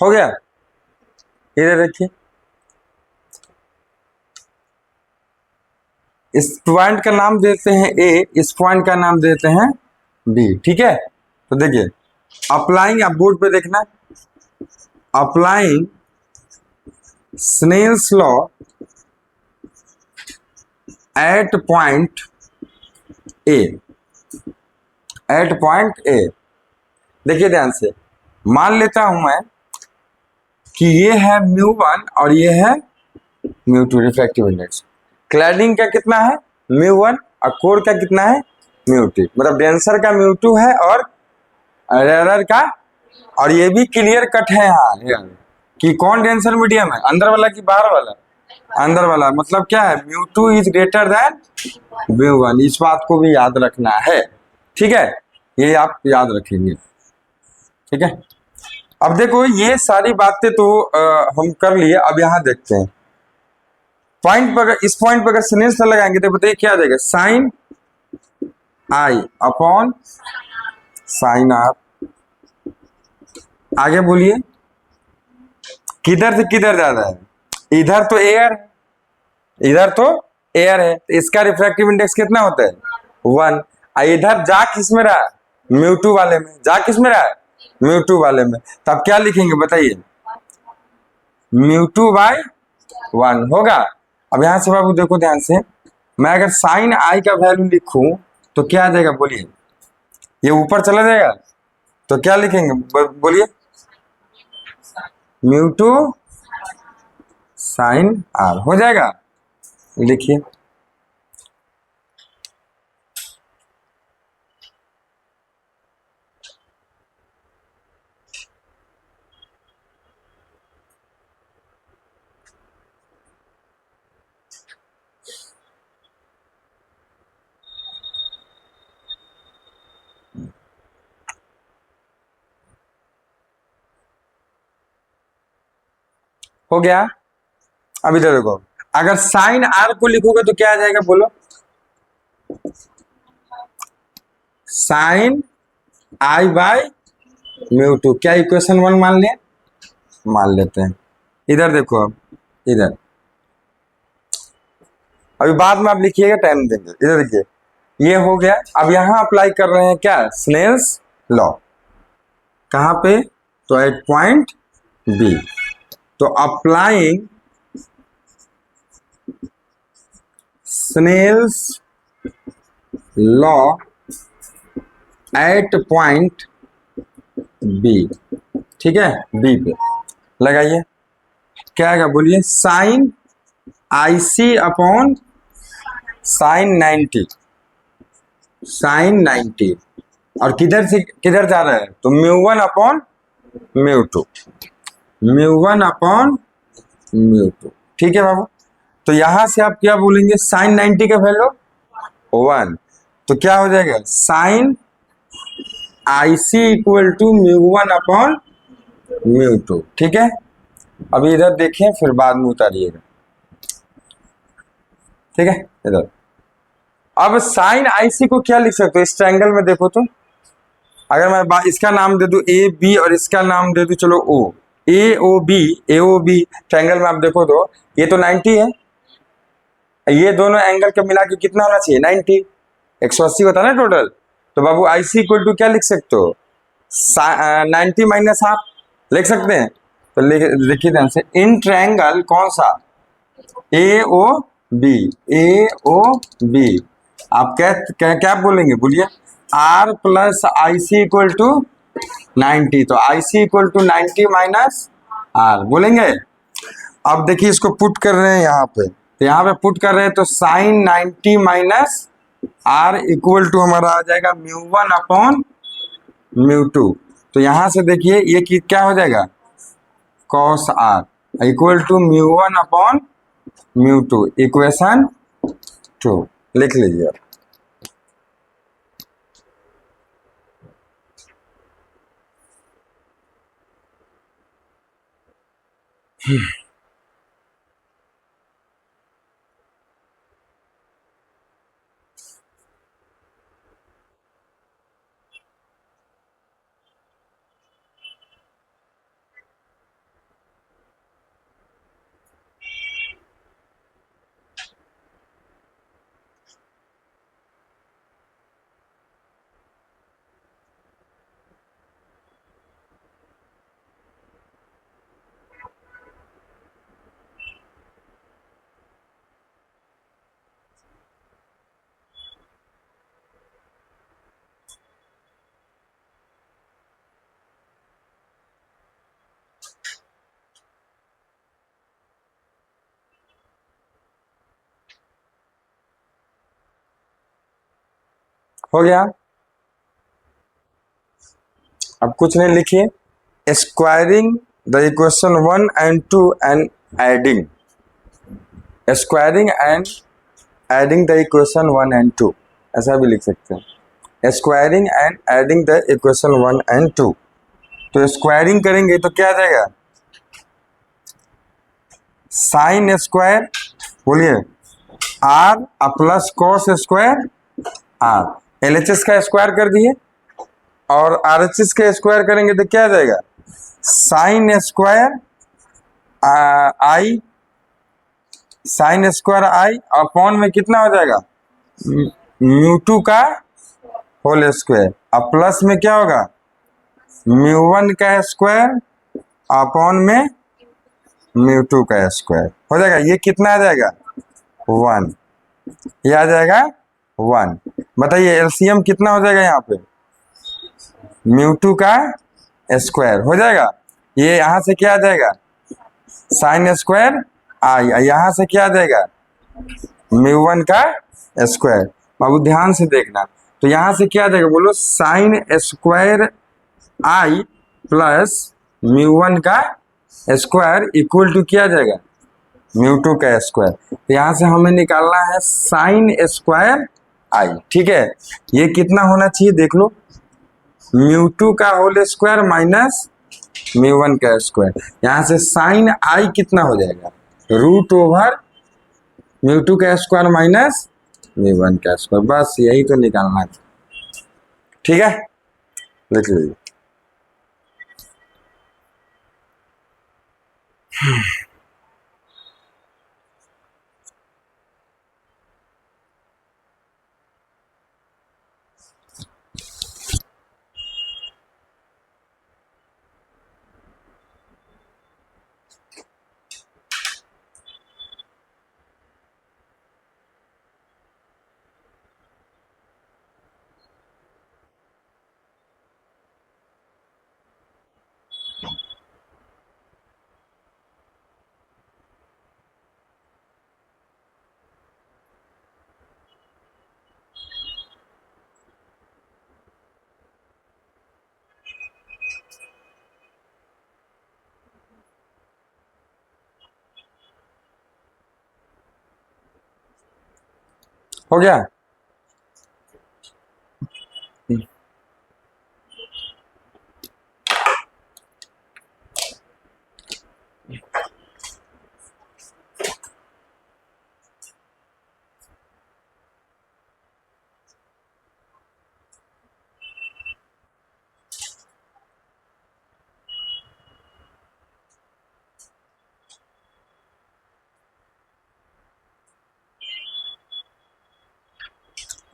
हो गया, इधर देखिए, इस पॉइंट का नाम देते हैं A, इस पॉइंट का नाम देते हैं B, ठीक है। तो देखिए अप्लाइंग, आप बोर्ड पे देखना, applying Snell's law at point A, at point A। देखिए ध्यान से, मान लेता हूं मैं कि ये है μ1 और ये है μ2 रिफ्रैक्टिव इंडेक्स। क्लैडिंग का कितना है, μ1, और कोर का कितना है, μ2, मतलब डेंसर का μ2 है और रेयर का, और ये भी क्लियर कट है यहाँ कि कौन डेंसर मीडियम है, अंदर वाला कि बाहर वाला, अंदर वाला, मतलब क्या है, μ2 इज ग्रेटर देन μ1। इस बात को भी याद रखना है, ठीक है, ये आप याद रखेंगे, ठीक है। अब देखो ये सारी बातें तो हम कर लिए, अब यहाँ देखते हैं पॉइंट पर, इस पॉइंट पर अगर स्नेल्स लॉ लगाएंगे तो बताइए क्या आ जाएगा, sine I upon sine R। आगे बोलिए, किधर से किधर ज्यादा है, इधर तो एयर है, इधर तो एयर है, तो इसका रिफ्रैक्टिव इंडेक्स कितना होता है, 1। इधर जा किस में रहा, μ2 वाले में, जा किस में रहा है, म्यू2 वाले में, तो आप क्या लिखेंगे बताइए, म्यू2 बाय 1 होगा। अब यहां से बाबू देखो ध्यान से, मैं अगर साइन आई का वैल्यू लिखूं तो क्या आ जाएगा बोलिए, ये ऊपर चला जाएगा, तो क्या लिखेंगे बोलिए, म्यू2 साइन आर हो जाएगा। लिखिए, हो गया। अब इधर देखो, अगर साइन आर को लिखोगे तो क्या आ जाएगा बोलो, साइन आई बाय म्यू2, क्या इक्वेशन 1 मान लें, मान लेते हैं। इधर देखो, अब इधर अभी बाद में आप लिखिएगा, टाइम देंगे। इधर देखिए, ये हो गया। अब यहां अप्लाई कर रहे हैं क्या, स्नेल्स लॉ। कहां पे, तो एट पॉइंट बी, तो applying Snell's law at point B, ठीक है, बी पे लगाइए, क्या आएगा बोलिए, sine I C upon sine 90, sine 90, और किधर से किधर जा रहा है, तो म्यू1 अपॉन म्यू2, म्यू1 अपॉन म्यू2, ठीक है बाबू। तो यहां से आप क्या बोलेंगे, साइन 90 का वैल्यू 1, तो क्या हो जाएगा, sine I C equal to mu upon mu, ठीक है। अभी इधर देखें, फिर बाद में उतारिएगा, ठीक है। इधर अब साइन आई सी को क्या लिख सकते हो, इस ट्रायंगल में देखो तो, अगर मैं इसका नाम दे दूं ए बी और इसका नाम दे दूं चलो ओ, ए ओ बी ट्रायंगल में आप देखो तो ये तो 90 है, ये दोनों एंगल का मिला के कितना होना चाहिए, 90, 180 होता है ना टोटल। तो बाबू आई सी इक्वल टू क्या लिख सकते हो, 90 माइनस हाफ लिख सकते हैं। तो लिखिए ध्यान से, इन ट्रायंगल कौन सा, ए ओ बी, ए ओ बी, आप क्या बोलेंगे बोलिए, R plus I C equal to 90, तो I C equal to 90 minus R बोलेंगे। अब देखिए इसको पुट कर रहे हैं यहाँ पे, तो यहाँ पे पुट कर रहे हैं, तो sine 90 minus R equal to हमारा आ जाएगा म्यू1 अपॉन म्यू2। तो यहां से देखिए ये क्या हो जाएगा, cos R equal to mu upon mu, equation 2 लिख लीजिए। हो गया, अब कुछ नहीं लिखिए, squaring the equation 1 and 2 and adding, squaring and adding the equation 1 and 2, ऐसा भी लिख सकते हैं, squaring and adding the equation 1 and 2। तो स्क्वायरिंग करेंगे तो क्या आ जाएगा, साइन स्क्वायर बोलिए R plus cos square R, LHS का स्क्वायर कर दिए, और आरएचएस का स्क्वायर करेंगे तो क्या आ जाएगा, साइन स्क्वायर आई, साइन स्क्वायर आई अपॉन में कितना हो जाएगा, म्यू2 का होल स्क्वायर, अब प्लस में क्या होगा, म्यू1 का स्क्वायर अपॉन में म्यू2 का स्क्वायर हो जाएगा। ये कितना आ जाएगा 1, ये आ जाएगा 1। बताइए एलसीएम कितना हो जाएगा यहाँ पे, म्यू2 का स्क्वायर हो जाएगा। ये यहां से क्या आ जाएगा साइन स्क्वायर आई, यहां से क्या आ जाएगा म्यू1 का स्क्वायर। बाबू ध्यान से देखना, तो यहां से क्या आ जाएगा बोलो, साइन स्क्वायर आई प्लस म्यू1 का स्क्वायर इक्वल टू क्या आ जाएगा म्यू2 का स्क्वायर। तो यहां से हमें निकालना है साइन स्क्वायर आई, ठीक है। ये कितना होना चाहिए देख लो, म्यू2 का होल स्क्वायर माइनस म्यू1 का स्क्वायर। यहां से साइन आई कितना हो जाएगा रूट ओवर म्यू2 का स्क्वायर माइनस म्यू1 का स्क्वायर। बस यही तो निकालना है, ठीक है। लिख लीजिए। हो गया।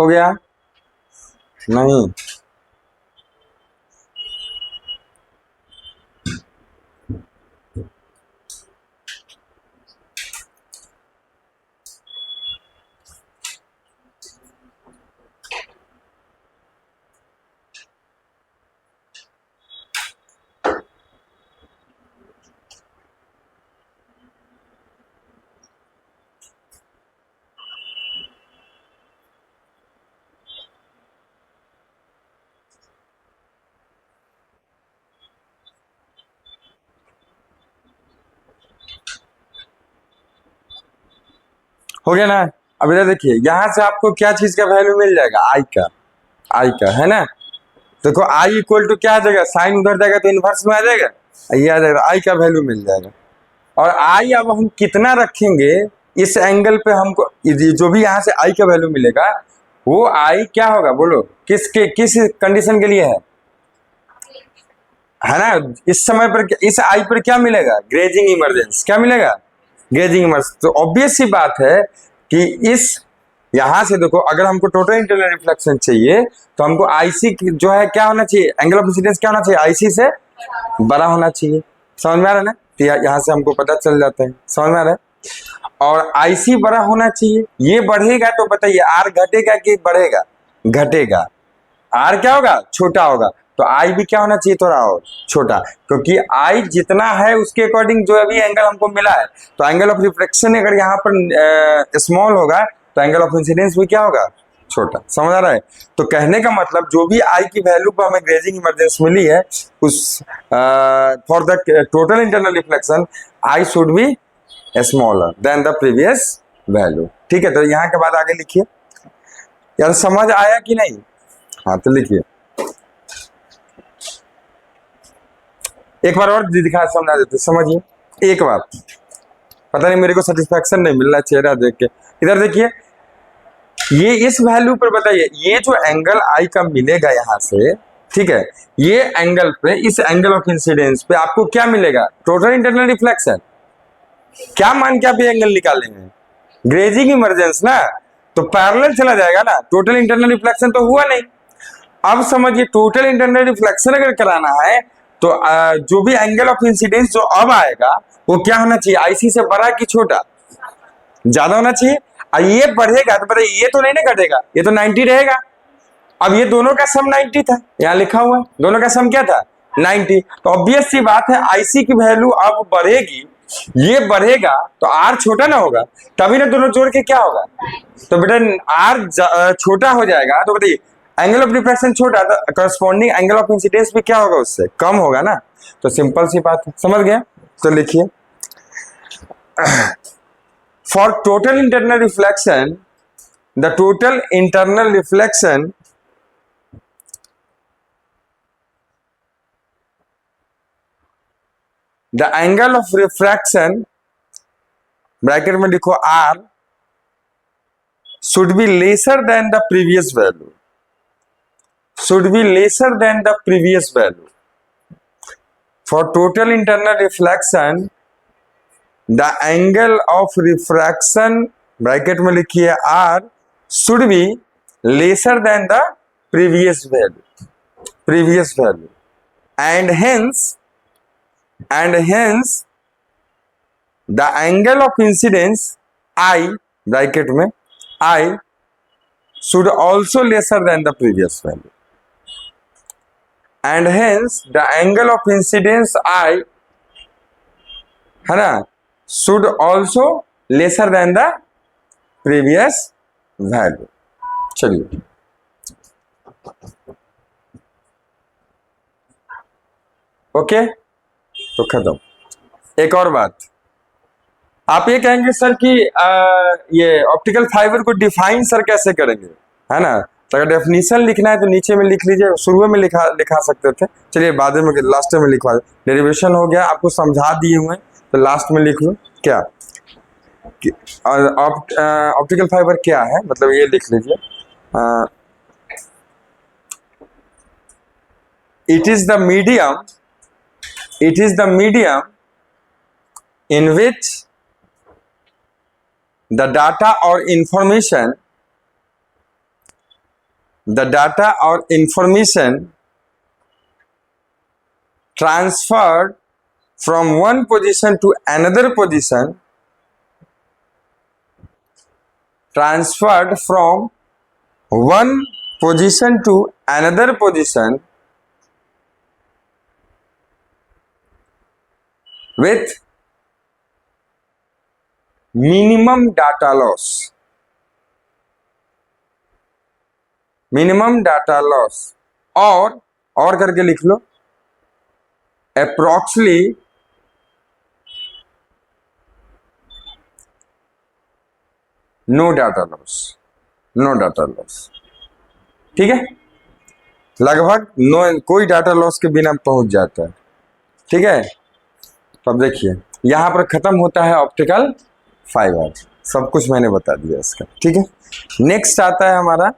हो गया नहीं, हो गया ना। अब इधर देखिए, यहां से आपको क्या चीज का वैल्यू मिल जाएगा आई का है ना। देखो आई इक्वल टू क्या आ जाएगा, साइन उधर जाएगा तो इनवर्स में आ जाएगा, ये आ जाएगा, आई का वैल्यू मिल जाएगा। और आई अब हम कितना रखेंगे इस एंगल पे, हमको जो भी यहाँ से आई का वैल्यू मिलेगा वो आई क्या होगा बोलो, किस कंडीशन के लिए है ना। इस समय पर इस आई पर क्या मिलेगा, ग्रेजिंग इमरजेंस, क्या मिलेगा ग्रेजिंग इमरजेंस। तो ऑब्वियस सी बात है कि इस यहां से देखो, अगर हमको टोटल इंटरनल रिफ्लेक्शन चाहिए तो हमको आईसी जो है क्या होना चाहिए, एंगल ऑफ इंसिडेंस क्या होना चाहिए, आईसी से बड़ा होना चाहिए। समझ में आ रहा है ना, तो यहाँ से हमको पता चल जाता है, समझ में आ रहा है। और आईसी बड़ा होना चाहिए, ये बढ़ेगा तो बताइए आर घटेगा कि बढ़ेगा, घटेगा। आर क्या होगा, छोटा होगा, तो आई भी क्या होना चाहिए, थोड़ा और छोटा, क्योंकि आई जितना है उसके अकॉर्डिंग जो अभी एंगल हमको मिला है, तो एंगल ऑफ रिफ्लेक्शन अगर यहाँ पर स्मॉल होगा तो एंगल ऑफ इंसिडेंस भी क्या होगा, छोटा। समझ आ रहा है। तो कहने का मतलब जो भी आई की वैल्यू पर हमें ग्रेजिंग इमरजेंस मिली है, उस for the total internal reflection I should be smaller than the previous value, ठीक है। तो यहाँ के बाद आगे लिखिए, यार समझ आया कि नहीं। हाँ तो लिखिए, एक बार और दिखा समझा देते, समझिए एक बार। पता नहीं मेरे को सेटिस्फैक्शन नहीं मिल रहा चेहरा देख के। इधर देखिए, ये इस वैल्यू पर बताइए, ये जो एंगल आई का मिलेगा यहाँ से, ठीक है, ये एंगल पे, इस एंगल ऑफ इंसिडेंस पे आपको क्या मिलेगा, टोटल इंटरनल रिफ्लेक्शन। क्या मान के आप ये एंगल निकालेंगे, ग्रेजिंग इमरजेंस ना, तो पैरेलल चला जाएगा ना, टोटल इंटरनल रिफ्लेक्शन तो हुआ नहीं। अब समझिए टोटल इंटरनल रिफ्लेक्शन अगर कराना है तो जो भी एंगल ऑफ इंसिडेंस जो अब आएगा वो क्या होना चाहिए, आईसी से बड़ा कि छोटा, ज्यादा होना चाहिए। और ये बढ़ेगा तो बताइए ये तो नहीं ना घटेगा, ये तो 90 रहेगा। अब ये दोनों का सम 90 था, यहाँ लिखा हुआ है दोनों का सम क्या था 90। तो ऑब्वियस सी बात है आईसी की वैल्यू अब बढ़ेगी, ये बढ़ेगा तो आर छोटा ना होगा, तभी ना दोनों जोड़ के क्या होगा, तो बेटा आर छोटा हो जाएगा। तो बताइए एंगल ऑफ डिफ्रैक्शन छोटा तो करस्पॉन्डिंग एंगल ऑफ इंसिडेंस भी क्या होगा, उससे कम होगा ना। तो सिंपल सी बात है, समझ गए। तो लिखिए for total internal reflection, the total internal reflection the angle of refraction bracket में लिखो are should be lesser than the previous value, should be lesser than the previous value. For total internal reflection, the angle of refraction bracket में लिखिए r should be lesser than the previous value, and hence the angle of incidence I bracket में I should also lesser than the previous value, and hence the angle of incidence I है ना should also lesser than the previous value। चलिए okay, तो खत्म। एक और बात, आप ये कहेंगे सर कि ये ऑप्टिकल फाइबर को डिफाइन सर कैसे करेंगे, है ना। तो अगर डेफिनेशन लिखना है तो नीचे में लिख लीजिए, शुरू में लिखा सकते थे, चलिए बाद में लास्ट में लिखवा दे। डेरिवेशन हो गया, आपको समझा दिए हुए, तो लास्ट में लिख लो क्या ऑप्टिकल फाइबर क्या है, मतलब ये लिख लीजिए it is the medium in which the data or information transferred from one position to another position, with minimum data loss और करके लिख लो approximately no data loss, ठीक है, लगभग कोई डाटा लॉस के बिना पहुंच जाता है, ठीक है। तो अब देखिए यहां पर खत्म होता है ऑप्टिकल फाइबर, सब कुछ मैंने बता दिया इसका, ठीक है। नेक्स्ट आता है हमारा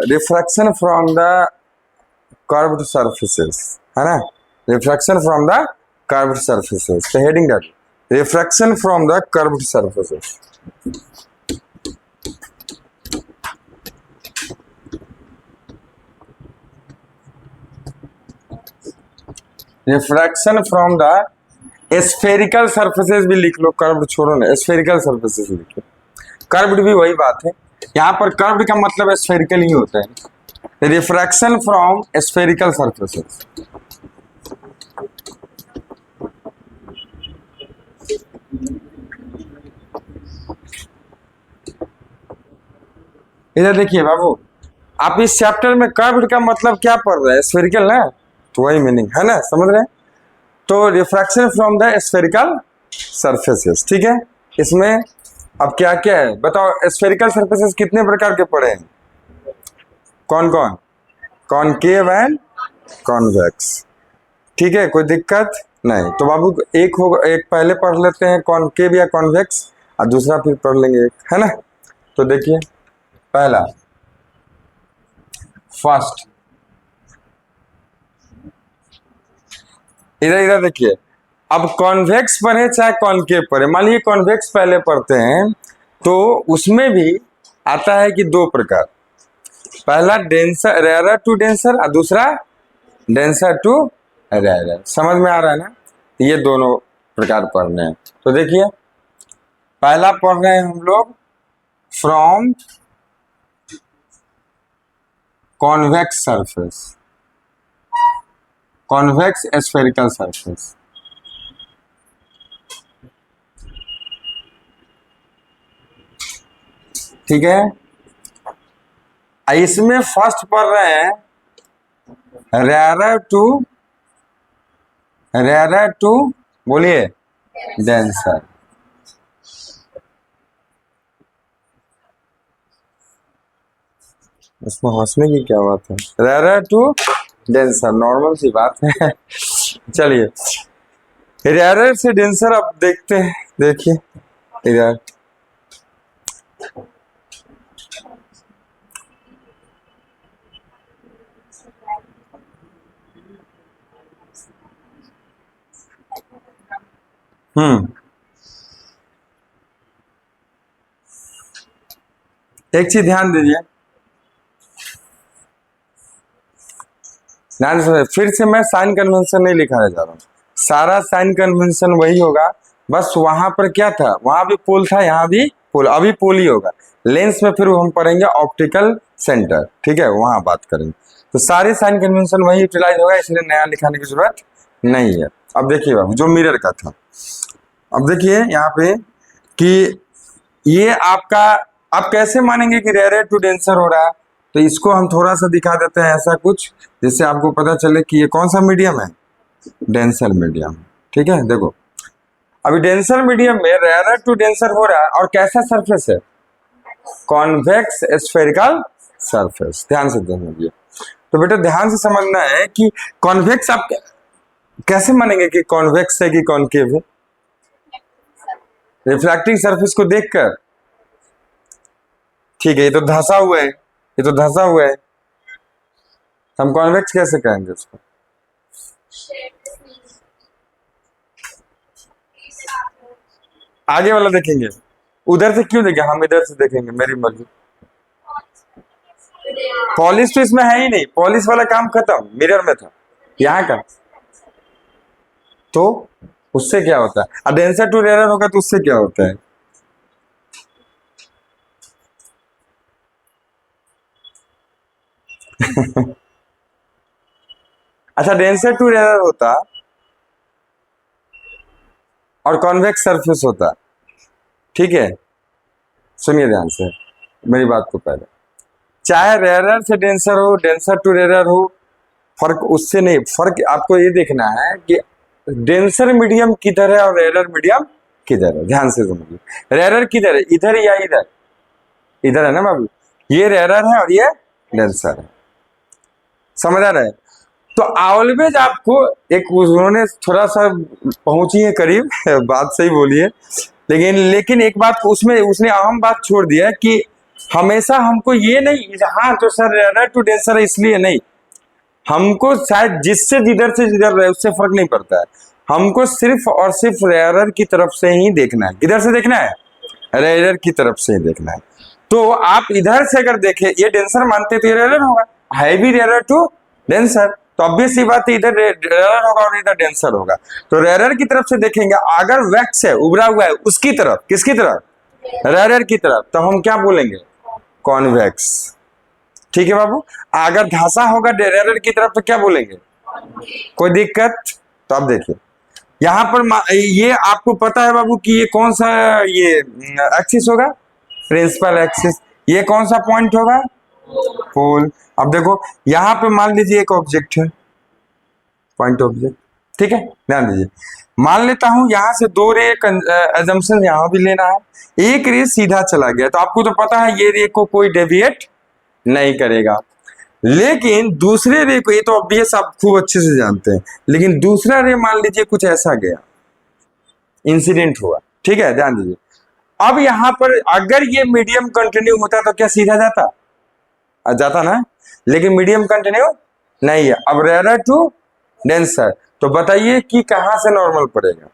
refraction from the curved surfaces, है ना, refraction from the curved surfaces. तो हेडिंग डाल refraction from the curved surfaces. Refraction from the spherical surfaces भी लिख लो, कर्व्ड छोड़ो ना, स्फेरिकल सरफेसेस लिख लो। कर्व्ड भी वही बात है, यहाँ पर कर्व्ड का मतलब स्फेरिकल ही होता है। रिफ्रैक्शन फ्रॉम स्फेरिकल सरफेसेस, इधर देखिए बाबू, आप इस चैप्टर में कर्व्ड का मतलब क्या पढ़ रहे हैं, स्फेरिकल ना, तो वही मीनिंग है ना, समझ रहे हैं। तो refraction from the spherical surfaces, ठीक है। इसमें अब क्या क्या है बताओ, स्फेरिकल सरफेसेस कितने प्रकार के पड़े हैं, कौन कौन, कॉनकेव एंड कॉन्वेक्स, ठीक है, कोई दिक्कत नहीं। तो बाबू एक पहले पढ़ लेते हैं कॉनकेव या कॉन्वेक्स, और दूसरा फिर पढ़ लेंगे एक, है ना। तो देखिए पहला फर्स्ट, इधर देखिए, अब कॉन्वेक्स पढ़े चाहे कॉनकेव पढ़े, मान लीजिए कॉन्वेक्स पहले पढ़ते हैं तो उसमें भी आता है कि दो प्रकार, पहला डेंसर रेयरर टू डेंसर और दूसरा डेंसर टू रेयरर। समझ में आ रहा है ना? ये दोनों प्रकार पढ़ने हैं। तो देखिए पहला पढ़ रहे हैं हम लोग from convex surface, convex spherical surface. ठीक है, इसमें फर्स्ट पढ़ रहे हैं रेयरर टू बोलिए डेंसर। इसमें हंसने की क्या बात है? रेयरर टू डेंसर नॉर्मल सी बात है। चलिए रेयरर से डेंसर अब देखते हैं। देखिए इधर एक चीज ध्यान दीजिए, ध्यान से फिर से मैं साइन कन्वेंशन नहीं लिखाने जा रहा हूँ, सारा साइन कन्वेंशन वही होगा, बस वहां पर क्या था, वहां भी पोल था, यहाँ भी पोल, अभी पोल ही होगा। लेंस में फिर हम पढ़ेंगे ऑप्टिकल सेंटर, ठीक है, वहां बात करेंगे। तो सारे साइन कन्वेंशन वही यूटिलाइज होगा, इसलिए नया लिखाने की जरूरत नहीं है। अब देखिए बाबू जो मिरर का था, अब देखिए यहाँ पे कि ये आपका, आप कैसे मानेंगे कि रेयरर टू डेंसर हो रहा है? तो इसको हम थोड़ा सा दिखा देते हैं ऐसा कुछ जिससे आपको पता चले कि ये कौन सा मीडियम है, डेंसर मीडियम। ठीक है, देखो अभी डेंसर मीडियम में रेयरर टू डेंसर हो रहा है, और कैसा सरफेस है, कॉन्वेक्स स्फेरिकल सरफेस। ध्यान से देखिए, तो बेटा ध्यान से समझना है कि कॉन्वेक्स आप कैसे मानेंगे कि कॉन्वेक्स है कि कॉन्केव है? रिफ्रैक्टिंग सरफेस को देखकर। ठीक है, ये तो धंसा हुआ है, ये तो धंसा हुआ है, हम कॉन्वेक्स कैसे कहेंगे उसको? आगे वाला देखेंगे, उधर से क्यों देखें, हम इधर से देखेंगे, मेरी मर्जी। पॉलिश तो इसमें है ही नहीं, पॉलिश वाला काम खत्म, मिरर में था, यहाँ का। तो उससे क्या होता है, अब डेंसर टू रेयरर होगा तो उससे क्या होता है? अच्छा, डेंसर टू रेयरर होता और कॉन्वेक्स सरफेस होता, ठीक है, सुनिए ध्यान से मेरी बात को पहले, चाहे रेयरर से डेंसर हो, डेंसर टू रेयरर हो, फर्क उससे नहीं, फर्क आपको ये देखना है कि डेंसर मीडियम किधर है और रेयरर मीडियम किधर है। ध्यान से समझिए, रेयरर किधर है, इधर या इधर? इधर है ना बाबू, ये रेयरर है और ये डेंसर है, समझ आ रहा है? तो ऑलवेज आपको एक, उन्होंने थोड़ा सा पहुंची है करीब, बात सही बोली है, लेकिन एक बात उसमें उसने अहम बात छोड़ दिया कि हमेशा हमको ये नहीं, हाँ तो सर रेयरर टू डेंसर इसलिए नहीं, हमको शायद जिससे जिधर से जिधर रहे उससे फर्क नहीं पड़ता है, हमको सिर्फ और सिर्फ रेयरर की तरफ से ही देखना है। किधर से देखना है? रेयरर की तरफ से ही देखना है। तो आप इधर से अगर देखें, ये डेंसर मानते तो ये रेयरर होगा, है भी रेयरर टू डेंसर, तो ऑब्वियस सी बात है इधर रेयरर होगा और इधर डेंसर होगा। तो रेयरर की तरफ से देखेंगे, अगर वैक्स है, उभरा हुआ है, उसकी तरफ, किसकी तरफ? रेयरर की तरफ, तो हम क्या बोलेंगे? कॉन्वेक्स। ठीक है बाबू, अगर धंसा होगा रेयरर की तरफ तो क्या बोलेंगे? कोई दिक्कत? तो अब देखिए यहाँ पर ये आपको पता है बाबू कि ये कौन सा, ये एक्सिस होगा, प्रिंसिपल एक्सिस। ये कौन सा पॉइंट होगा? पोल। अब देखो यहाँ पे मान लीजिए एक ऑब्जेक्ट है, पॉइंट ऑब्जेक्ट, ठीक है, ध्यान दीजिए, मान लेता हूं यहां से दो रे एजम्पशन यहां भी लेना है, एक रे सीधा चला गया, तो आपको तो पता है ये रे को कोई डेविएट नहीं करेगा, लेकिन दूसरे रे को, ये तो ऑब्वियस आप खूब अच्छे से जानते हैं, लेकिन दूसरा रे मान लीजिए कुछ ऐसा गया, इंसिडेंट हुआ, ठीक है, ध्यान दीजिए। अब यहां पर अगर ये मीडियम कंटिन्यू होता तो क्या सीधा जाता? जाता ना, लेकिन मीडियम कंटिन्यू नहीं है। अब रेयरर टू डेंसर, तो बताइए कि कहां से नॉर्मल पड़ेगा?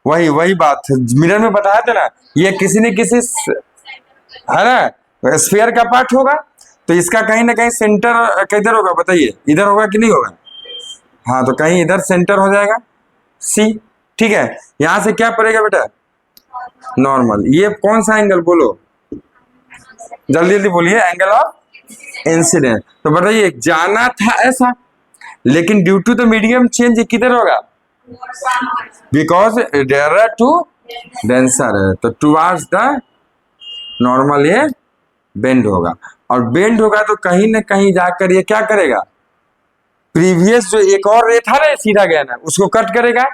वही बात मिरर में बताया था ना, ये किसी ने किसी, है ना, स्फीयर का पार्ट होगा, तो इसका कहीं ना कहीं सेंटर किधर होगा बताइए, इधर होगा कि नहीं होगा? हाँ, तो कहीं इधर सेंटर हो जाएगा सी। ठीक है, यहां से क्या पड़ेगा बेटा? नॉर्मल। ये कौन सा एंगल बोलो, जल्दी जल्दी बोलिए, एंगल ऑफ इंसिडेंस। तो बताइए, जाना था ऐसा, लेकिन due to the medium change किधर होगा? बिकॉज डेयर टू डेंसर है, तो टुवार्ड्स द नॉर्मल ये बेंड होगा, और बेंड होगा तो कहीं ना कहीं जाकर ये क्या करेगा? प्रीवियस जो एक और रे था ना सीधा गया ना, उसको कट करेगा।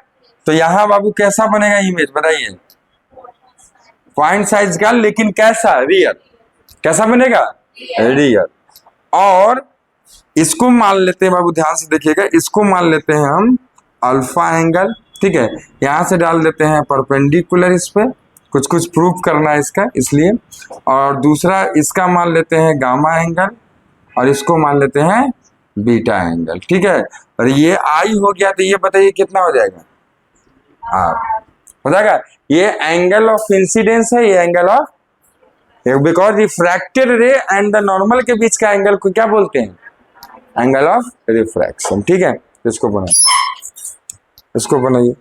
तो यहां बाबू कैसा बनेगा इमेज बताइए? पॉइंट साइज का, लेकिन कैसा? रियल। कैसा बनेगा? रियल। और इसको मान लेते हैं बाबू, ध्यान से देखिएगा, इसको मान लेते हैं हम अल्फा एंगल। ठीक है, यहां से डाल देते हैं परपेंडिकुलर इस पे, कुछ कुछ प्रूफ करना है इसका इसलिए। और दूसरा इसका मान लेते हैं गामा एंगल, और इसको मान लेते हैं बीटा एंगल। ठीक है, और ये आई हो गया, तो ये बताइए कितना हो जाएगा? हाँ, हो जाएगा। ये एंगल ऑफ इंसिडेंस है, ये एंगल ऑफ, बिकॉज रिफ्रैक्टेड रे एंड द नॉर्मल के बीच का एंगल को क्या बोलते हैं? Angle of refraction. ठीक है, इसको बनाइए, इसको बनाइए,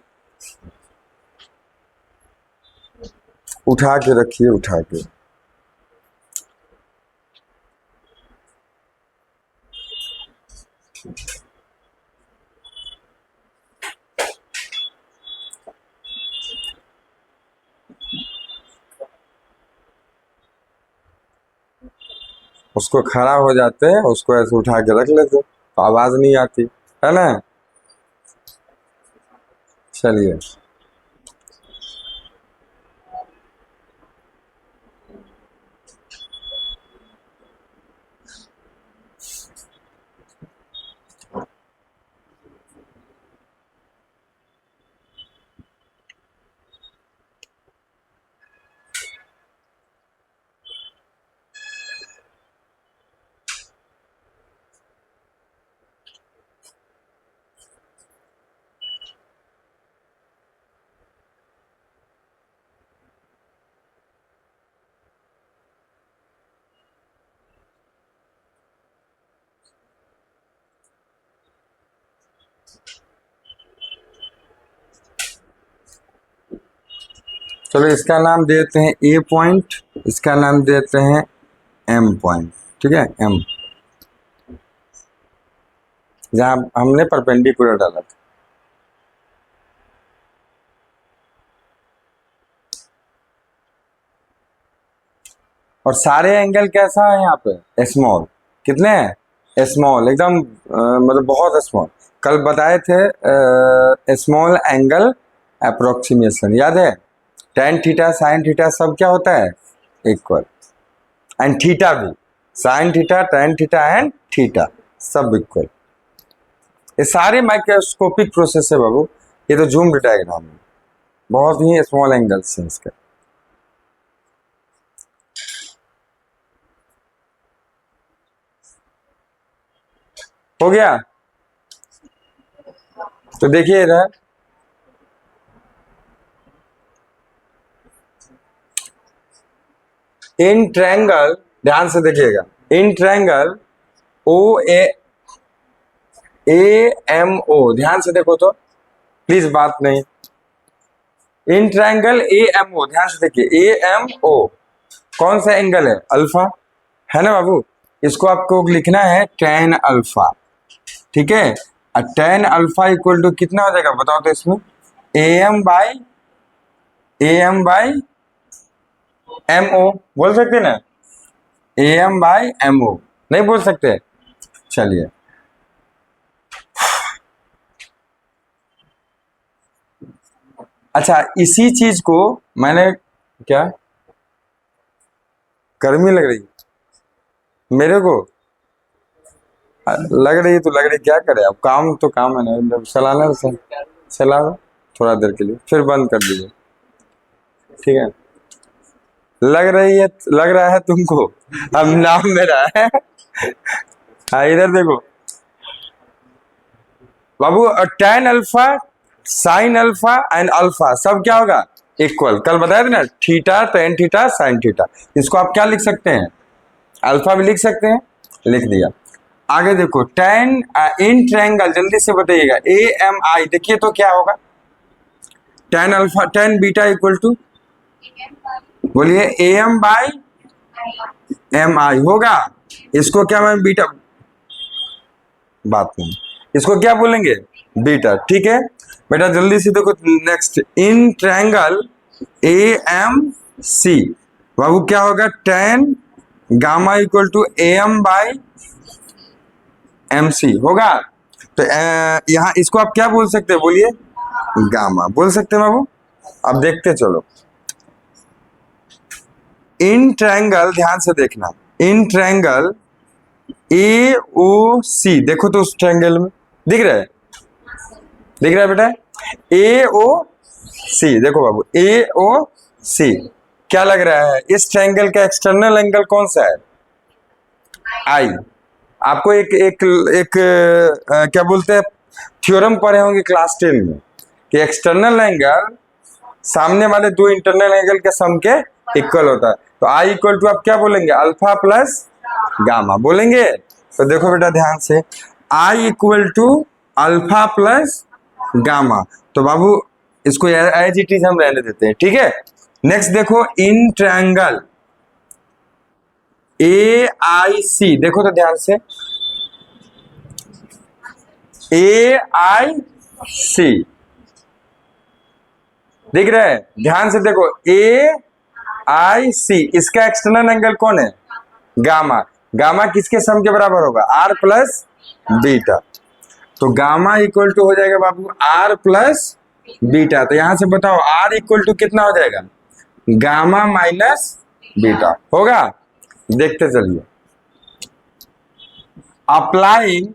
उठा के रखिए, उठा के। उसको खड़ा हो जाते हैं, उसको ऐसे उठा के रख लेते, तो आवाज नहीं आती है ना। चलिए, चलो इसका नाम देते हैं ए पॉइंट, इसका नाम देते हैं एम पॉइंट। ठीक है, एम, जहां हमने परपेंडिकुलर डाला था। और सारे एंगल कैसा है यहाँ पे? स्मॉल। कितने हैं? स्मॉल, एकदम मतलब बहुत स्मॉल। कल बताए थे स्मॉल एंगल अप्रोक्सीमेशन, याद है? टेन थीटा साइन थीटा सब क्या होता है? इक्वल। एंड थीटा भी, sine theta tan theta and theta सब इक्वल। ये सारे माइक्रोस्कोपिक प्रोसेस है बाबू, ये तो जूम डायग्राम है, बहुत ही स्मॉल एंगल्स हैं इसके। हो गया? तो देखिए इधर, इन ट्रायंगल, ध्यान से देखिएगा, in triangle O A M O, ध्यान से देखो तो प्लीज, बात नहीं। इन ट्रायंगल ए एम ओ, ध्यान से देखिए, ए एम ओ कौन सा एंगल है? अल्फा, है ना बाबू? इसको आपको लिखना है tan अल्फा। ठीक है, और tan अल्फा इक्वल टू कितना हो जाएगा बताओ तो इसमें? am बाई एम ओ, बोल सकते ना? am बाई एम ओ, नहीं बोल सकते? चलिए, अच्छा, इसी चीज को मैंने, क्या गर्मी लग रही मेरे को? लग रही है तो लग रही, क्या करे अब, काम तो काम है ना, चलाना से चला दो थोड़ा देर के लिए, फिर बंद कर दीजिए। ठीक है, लग रही है, लग रहा है तुमको, अब नाम मेरा है। हाँ, इधर देखो बाबू, tan alpha sine alpha and alpha सब क्या होगा? इक्वल, कल बताया था ना, theta tan theta sine theta, इसको आप क्या लिख सकते हैं, अल्फा भी लिख सकते हैं, लिख दिया। आगे देखो टेन इन ट्रायंगल, जल्दी से बताइएगा, ए एम आई, देखिए तो क्या होगा, ten alpha ten beta equal to, बोलिए A M by M I होगा। इसको क्या मैं बीटा, बात नहीं, इसको क्या बोलेंगे, बीटा, ठीक है बेटा। जल्दी से देखो next, in triangle A M C, बाबू क्या होगा, tan gamma equal to A M by M C होगा। तो यहाँ इसको आप क्या बोल सकते हैं, बोलिए गामा बोल सकते हैं बाबू। अब देखते चलो, इन ट्रायंगल, ध्यान से देखना, इन ट्रायंगल ए ओ सी, देखो तो उस ट्रायंगल में दिख रहा है, दिख रहा है बेटा, ए ओ सी, देखो बाबू ए ओ सी, क्या लग रहा है, इस ट्रायंगल का एक्सटर्नल एंगल कौन सा है, आई। आपको एक एक एक क्या बोलते हैं, थ्योरम पढ़े होंगे क्लास 10 में, कि एक्सटर्नल एंगल सामने वाले दो इंटरनल एंगल के सम के इक्वल होता है। तो आई इक्वल टू आप क्या बोलेंगे, अल्फा प्लस गामा बोलेंगे। तो देखो बेटा ध्यान से, I equal to alpha plus gamma, तो बाबू इसको एज इट इज हम रहने देते हैं, ठीक है। नेक्स्ट देखो, इन ट्रायंगल ए आई सी, देखो तो ध्यान से, ए आई सी दिख रहा है, ध्यान से देखो, ए आई सी, इसका एक्सटर्नल एंगल कौन है, गामा। गामा किसके सम के बराबर होगा, आर प्लस बीटा। तो गामा इक्वल टू हो जाएगा बाबू आर प्लस बीटा। तो यहां से बताओ आर इक्वल टू कितना हो जाएगा, गामा माइनस बीटा होगा। देखते चलिए, applying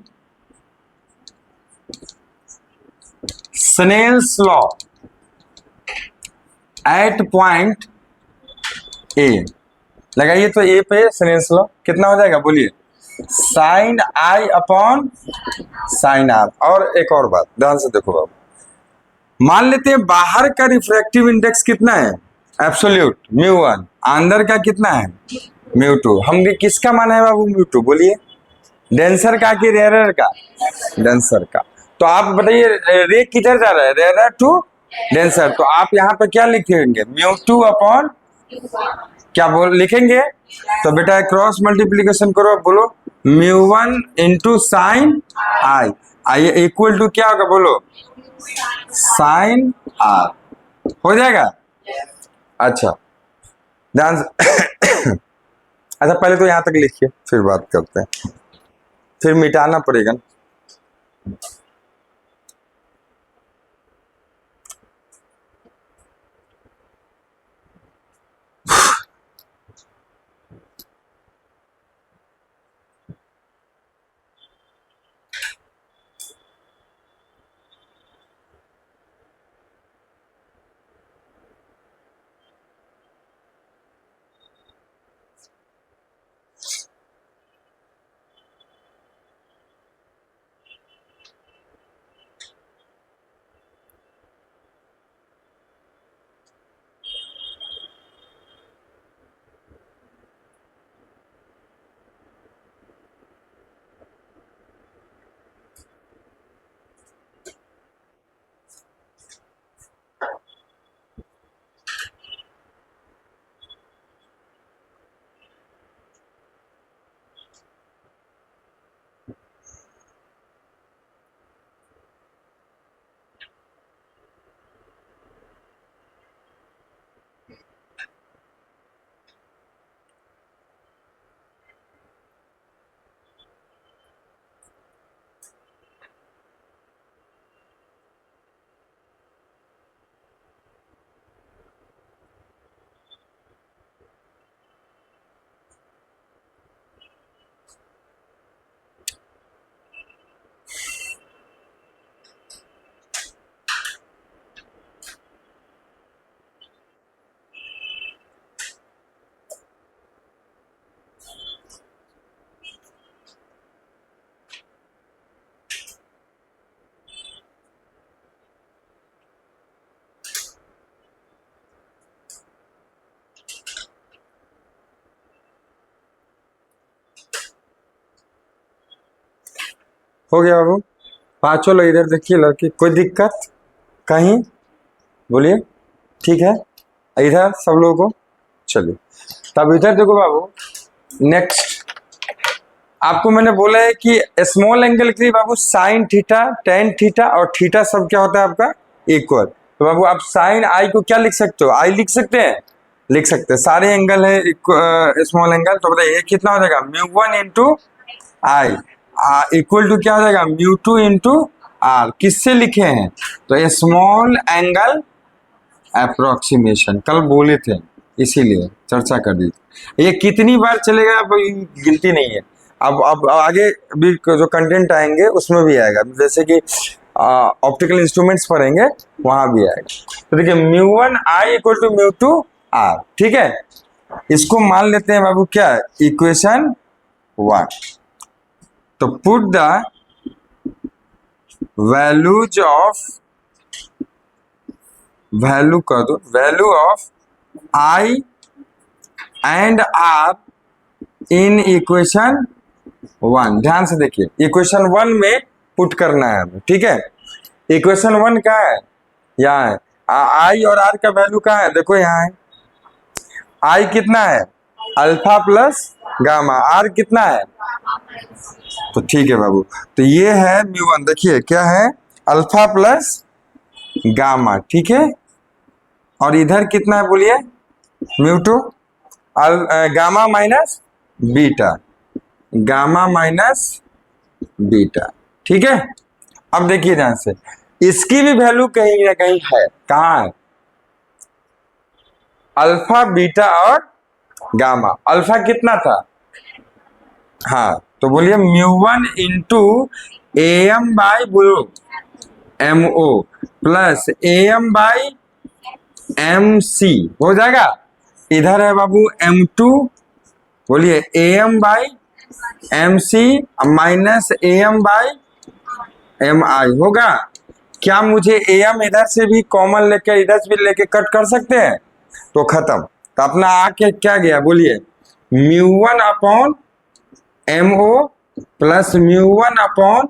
Snell's law at point A, लगाइए तो ए पे स्नेल्स लॉ कितना हो जाएगा, बोलिए sine I upon sine R. और एक और बात ध्यान से देखो बाबू, मान लेते हैं बाहर का रिफ्रैक्टिव इंडेक्स कितना है, एब्सोल्यूट म्यू वन, अंदर का कितना है, म्यू टू। हम किसका माना है बाबू, म्यू टू, बोलिए डेंसर का कि रेयर का, डेंसर का। तो आप बताइए रे किधर जा रहा है, रेयर टू डेंसर, तो आप यहाँ पे क्या लिखेंगे, म्यू टू अपॉन क्या बोल लिखेंगे, तो बेटा क्रॉस मल्टीप्लीकेशन करो, बोलो mu one into sine I, I equal to क्या होगा, बोलो साइन आर, हो जाएगा। अच्छा ध्यान से अच्छा पहले तो यहां तक लिखिए, फिर बात करते हैं, फिर मिटाना पड़ेगा। हो गया बाबू। पांचों लोग इधर देखिए लड़की, कोई दिक्कत कहीं? बोलिए ठीक है। इधर सब लोगों को चलिए। तब इधर देखो बाबू, नेक्स्ट आपको मैंने बोला है कि स्मॉल एंगल के लिए बाबू साइन थीटा, टेन थीटा और थीटा सब क्या होता है आपका इक्वल। तो बाबू आप साइन आई को क्या लिख सकते हो? आई लिख सकते हैं, लिख सकते हैं। सारे एंगल है स्मॉल एंगल, तो बताइए ये कितना हो जाएगा? Mu one into I equal to क्या हो जाएगा? Mu two into R. किससे लिखे हैं? तो स्मॉल एंगल अप्रोक्सीमेशन कल बोले थे, इसीलिए चर्चा कर दी। ये कितनी बार चलेगा अब गिनती नहीं है। अब आगे भी जो कंटेंट आएंगे उसमें भी आएगा, जैसे कि ऑप्टिकल इंस्ट्रूमेंट्स पढ़ेंगे वहां भी आएगा। तो देखिए mu one I equal to mu two R, ठीक है। इसको मान लेते हैं बाबू क्या है? Equation one. तो put the values of, value कर दो, value of I and R in equation one. ध्यान से देखिए, इक्वेशन वन में पुट करना है हमें, ठीक है। इक्वेशन वन कहाँ है? यहाँ है। आई और आर का वैल्यू कहाँ है? देखो यहाँ है। आई कितना है? Alpha plus gamma. आर कितना है? तो ठीक है बाबू, तो ये है म्यू वन। देखिए क्या है? अल्फा प्लस गामा, ठीक है। और इधर कितना है बोलिए? Mu two gamma minus beta, gamma minus beta, ठीक है। अब देखिए ध्यान से, इसकी भी वैल्यू कहीं ना कहीं है। कहाँ है? अल्फा बीटा और गामा। अल्फा कितना था? हाँ, तो बोलिए mu one into A M by बोलो M O plus A M by M C हो जाएगा। इधर है बाबू एम टू, बोलिए A M by M C minus A M by M I होगा। क्या मुझे ए एम इधर से भी कॉमन लेके इधर से भी लेके कट कर सकते हैं? तो खत्म। तो अपना आके क्या गया बोलिए? Mu one upon M O plus mu one upon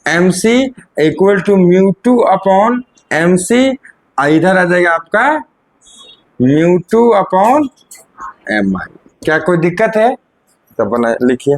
M C equal to mu two upon M C. इधर आ जाएगा आपका mu two upon M I. क्या कोई दिक्कत है? तो बना लिखिए।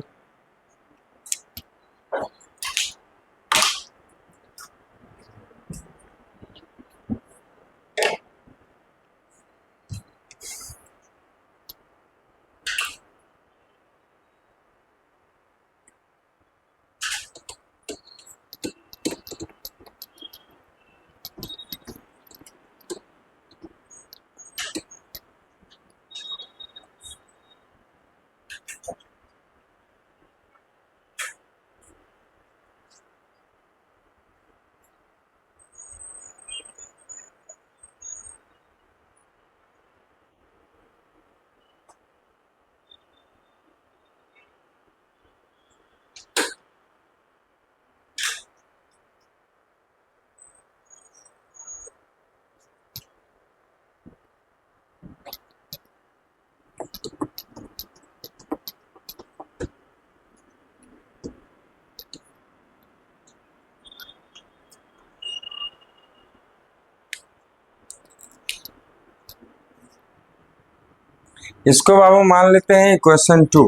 इसको बाबू मान लेते हैं इक्वेशन टू,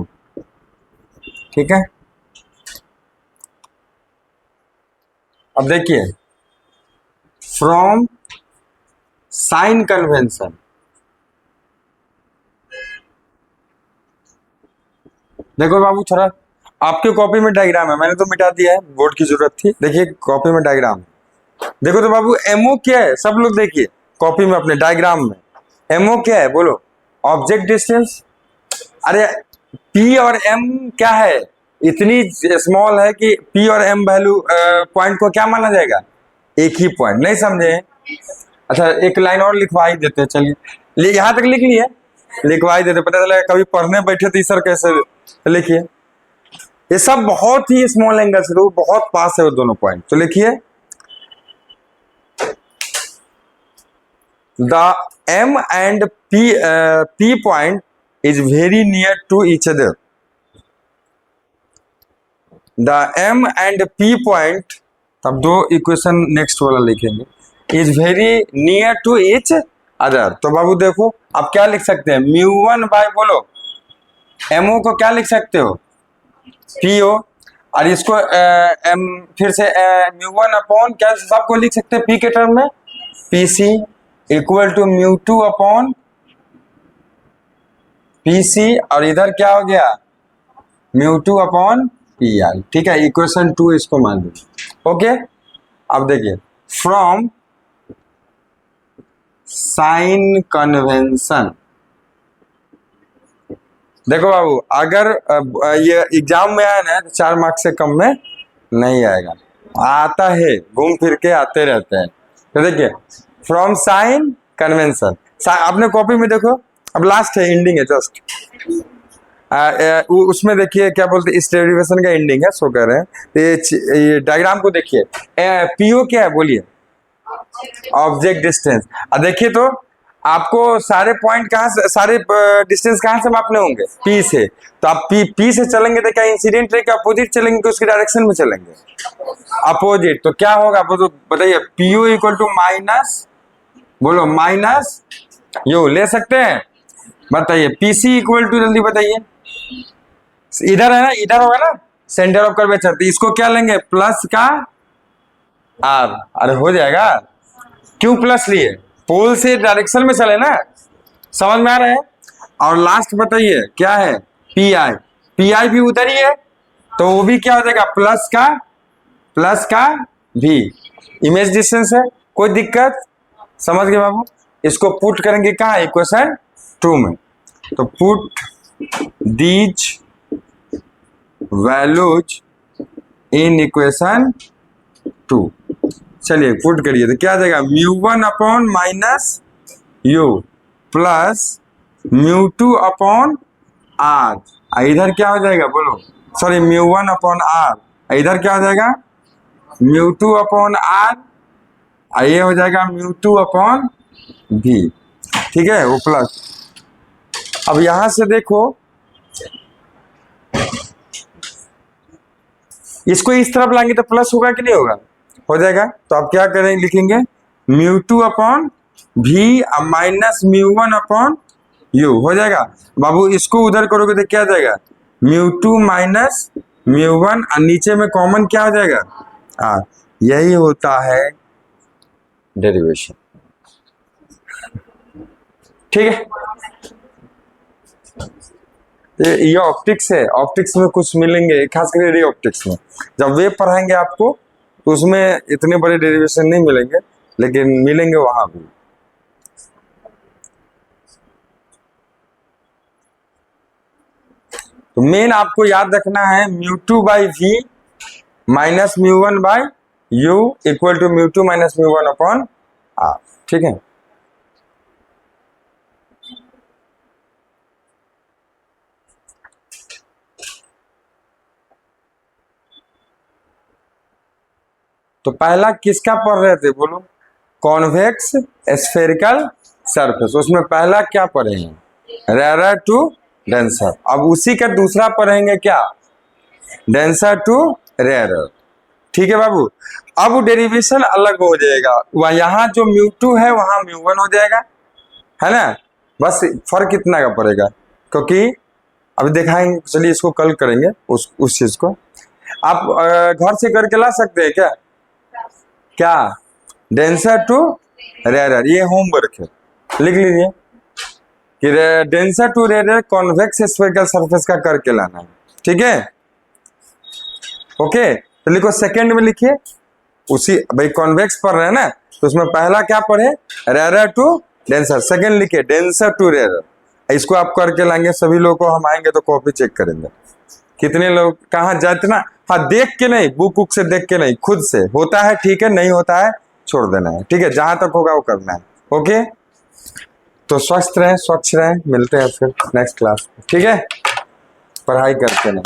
ठीक है। अब देखिए फ्रॉम साइन कन्वेंशन, देखो बाबू थोड़ा आपके कॉपी में डायग्राम है, मैंने तो मिटा दिया है, बोर्ड की जरूरत थी। देखिए कॉपी में डायग्राम है, देखो तो बाबू एमओ क्या है? सब लोग देखिए कॉपी में अपने डायग्राम में एमओ क्या है बोलो? Object distance. अरे पी और एम क्या है? इतनी स्मॉल है कि पी और एम वैल्यू पॉइंट को क्या माना जाएगा? एक ही पॉइंट। नहीं समझे? अच्छा एक लाइन और लिखवा ही देते हैं, चलिए यहाँ तक लिख लिए, लिखवा ही देते, पता चला कभी पढ़ने बैठे तो सर कैसे लिखिए। ये सब बहुत ही स्मॉल एंगल से, तो बहुत पास है वो दोनों पॉइंट। तो लिखिए the M and P point is very near to each other. The M and P point, तब दो इक्वेशन नेक्स्ट वाला लिखेंगे, is very near to each other. तो बाबू देखो आप क्या लिख सकते हैं, म्यू1 बाय बोलो MO को क्या लिख सकते हो, PO, और इसको फिर से म्यू1 अपॉन क्या सबको लिख सकते हैं P के टर्म में, PC equal to mu upon PC, और इधर क्या हो गया म्यू2 अपॉन PI। ठीक है, इक्वेशन 2 इसको मान लीजिए। ओके, अब देखिए फ्रॉम साइन कन्वेंशन, देखो बाबू अगर ये एग्जाम में आया ना तो 4 मार्क्स से कम में नहीं आएगा, आता है, घूम फिर के आते रहते हैं। तो देखिए फ्रॉम साइन कन्वेंशन, अपने कॉपी में देखो, अब लास्ट है, एंडिंग है जस्ट, उसमें देखिए क्या बोलते हैं, इस डेरिवेशन का एंडिंग है, सो कह रहे हैं। ये डायग्राम को देखिए, PO क्या है बोलिए, ऑब्जेक्ट डिस्टेंस। अब देखिए तो आपको सारे पॉइंट कहाँ से, सारे डिस्टेंस कहाँ से मापने होंगे, P से। तो आप P से चलेंगे तो क्या इंसिडेंट रे के अपोजिट चलेंगे कि उसके डायरेक्शन में चलेंगे, अपोजिट। तो क्या होगा वो तो बताइए, PO इक्वल टू माइनस, बोलो माइनस यू, ले सकते हैं, बताइए PC इक्वल टू, जल्दी बताइए, इधर है ना, इधर होगा ना सेंटर ऑफ कर्वेचर, तो इसको क्या लेंगे प्लस का R, अरे हो जाएगा। क्यों प्लस लिए, पोल से डायरेक्शन में चले ना, समझ में आ रहा है। और लास्ट बताइए क्या है, PI भी उधर ही है, तो वो भी क्या हो जाएगा प्लस का भी, इमेज डिस्टेंस है, कोई दिक्कत, समझ गए बाबू। इसको पुट करेंगे कहाँ, इक्वेशन 2 में। तो put these values in equation 2, चलिए पुट करिए तो क्या आ जाएगा, mu upon minus U plus mu upon R, इधर क्या हो जाएगा बोलो, सॉरी म्यू1 अपॉन आर, इधर क्या हो जाएगा म्यू2 अपॉन आर, ये हो जाएगा म्यू2 अपॉन भी। ठीक है, वो प्लस। अब यहां से देखो, इसको इस तरफ लाएंगे तो प्लस होगा कि नहीं होगा, हो जाएगा। तो आप क्या करेंगे, लिखेंगे म्यू2 अपॉन भी माइनस म्यू1 अपॉन यू, हो जाएगा बाबू। इसको उधर करोगे तो क्या जाएगा, म्यू2 माइनस म्यू1, और नीचे में कॉमन क्या हो जाएगा, यही होता है डेरिवेशन। ठीक है, ये ऑप्टिक्स है, ऑप्टिक्स में कुछ मिलेंगे, खास करके रे ऑप्टिक्स में जब वे पढ़ाएंगे आपको तो उसमें इतने बड़े डेरिवेशन नहीं मिलेंगे, लेकिन मिलेंगे वहां भी। तो मेन आपको याद रखना है mu by V minus mu by U equal to mu minus mu upon R. ठीक है, तो पहला किसका पढ़ रहे थे बोलो, कॉन्वेक्स स्फेरिकल सरफेस, उसमें पहला क्या पढ़ेंगे, रेयर टू डेंसर। अब उसी का दूसरा पढ़ेंगे क्या, डेंसर टू रेयर। ठीक है बाबू, अब डेरिवेशन अलग हो जाएगा, वह यहाँ जो म्यू2 है वहां म्यू1 हो जाएगा, है ना, बस फर्क इतना का पड़ेगा, क्योंकि अभी दिखाएंगे, चलिए इसको कल करेंगे उस चीज को। आप घर से करके ला सकते हैं क्या डेंसर टू रेयर, ये होमवर्क है, लिख लीजिए कि denser to rarer convex spherical surface का करके लाना है। ठीक है, ओके, तो लिखो सेकंड में लिखिए, उसी भाई कॉन्वेक्स पढ़ रहे हैं ना, तो उसमें पहला क्या पढ़े, रेयर टू डेंसर, सेकंड लिखिए डेंसर टू रेयर। इसको आप करके लाएंगे, सभी लोगों को हम आएंगे तो कॉपी चेक करेंगे कितने लोग कहाँ जाते ना, हाँ देख के नहीं, बुक से देख के नहीं, खुद से होता है ठीक है, नहीं होता है छोड़ देना है। ठीक है, जहां तक होगा वो करना है। ओके, तो स्वस्थ रहें, स्वच्छ रहें, मिलते हैं फिर नेक्स्ट क्लास। ठीक है, पढ़ाई करते रहें।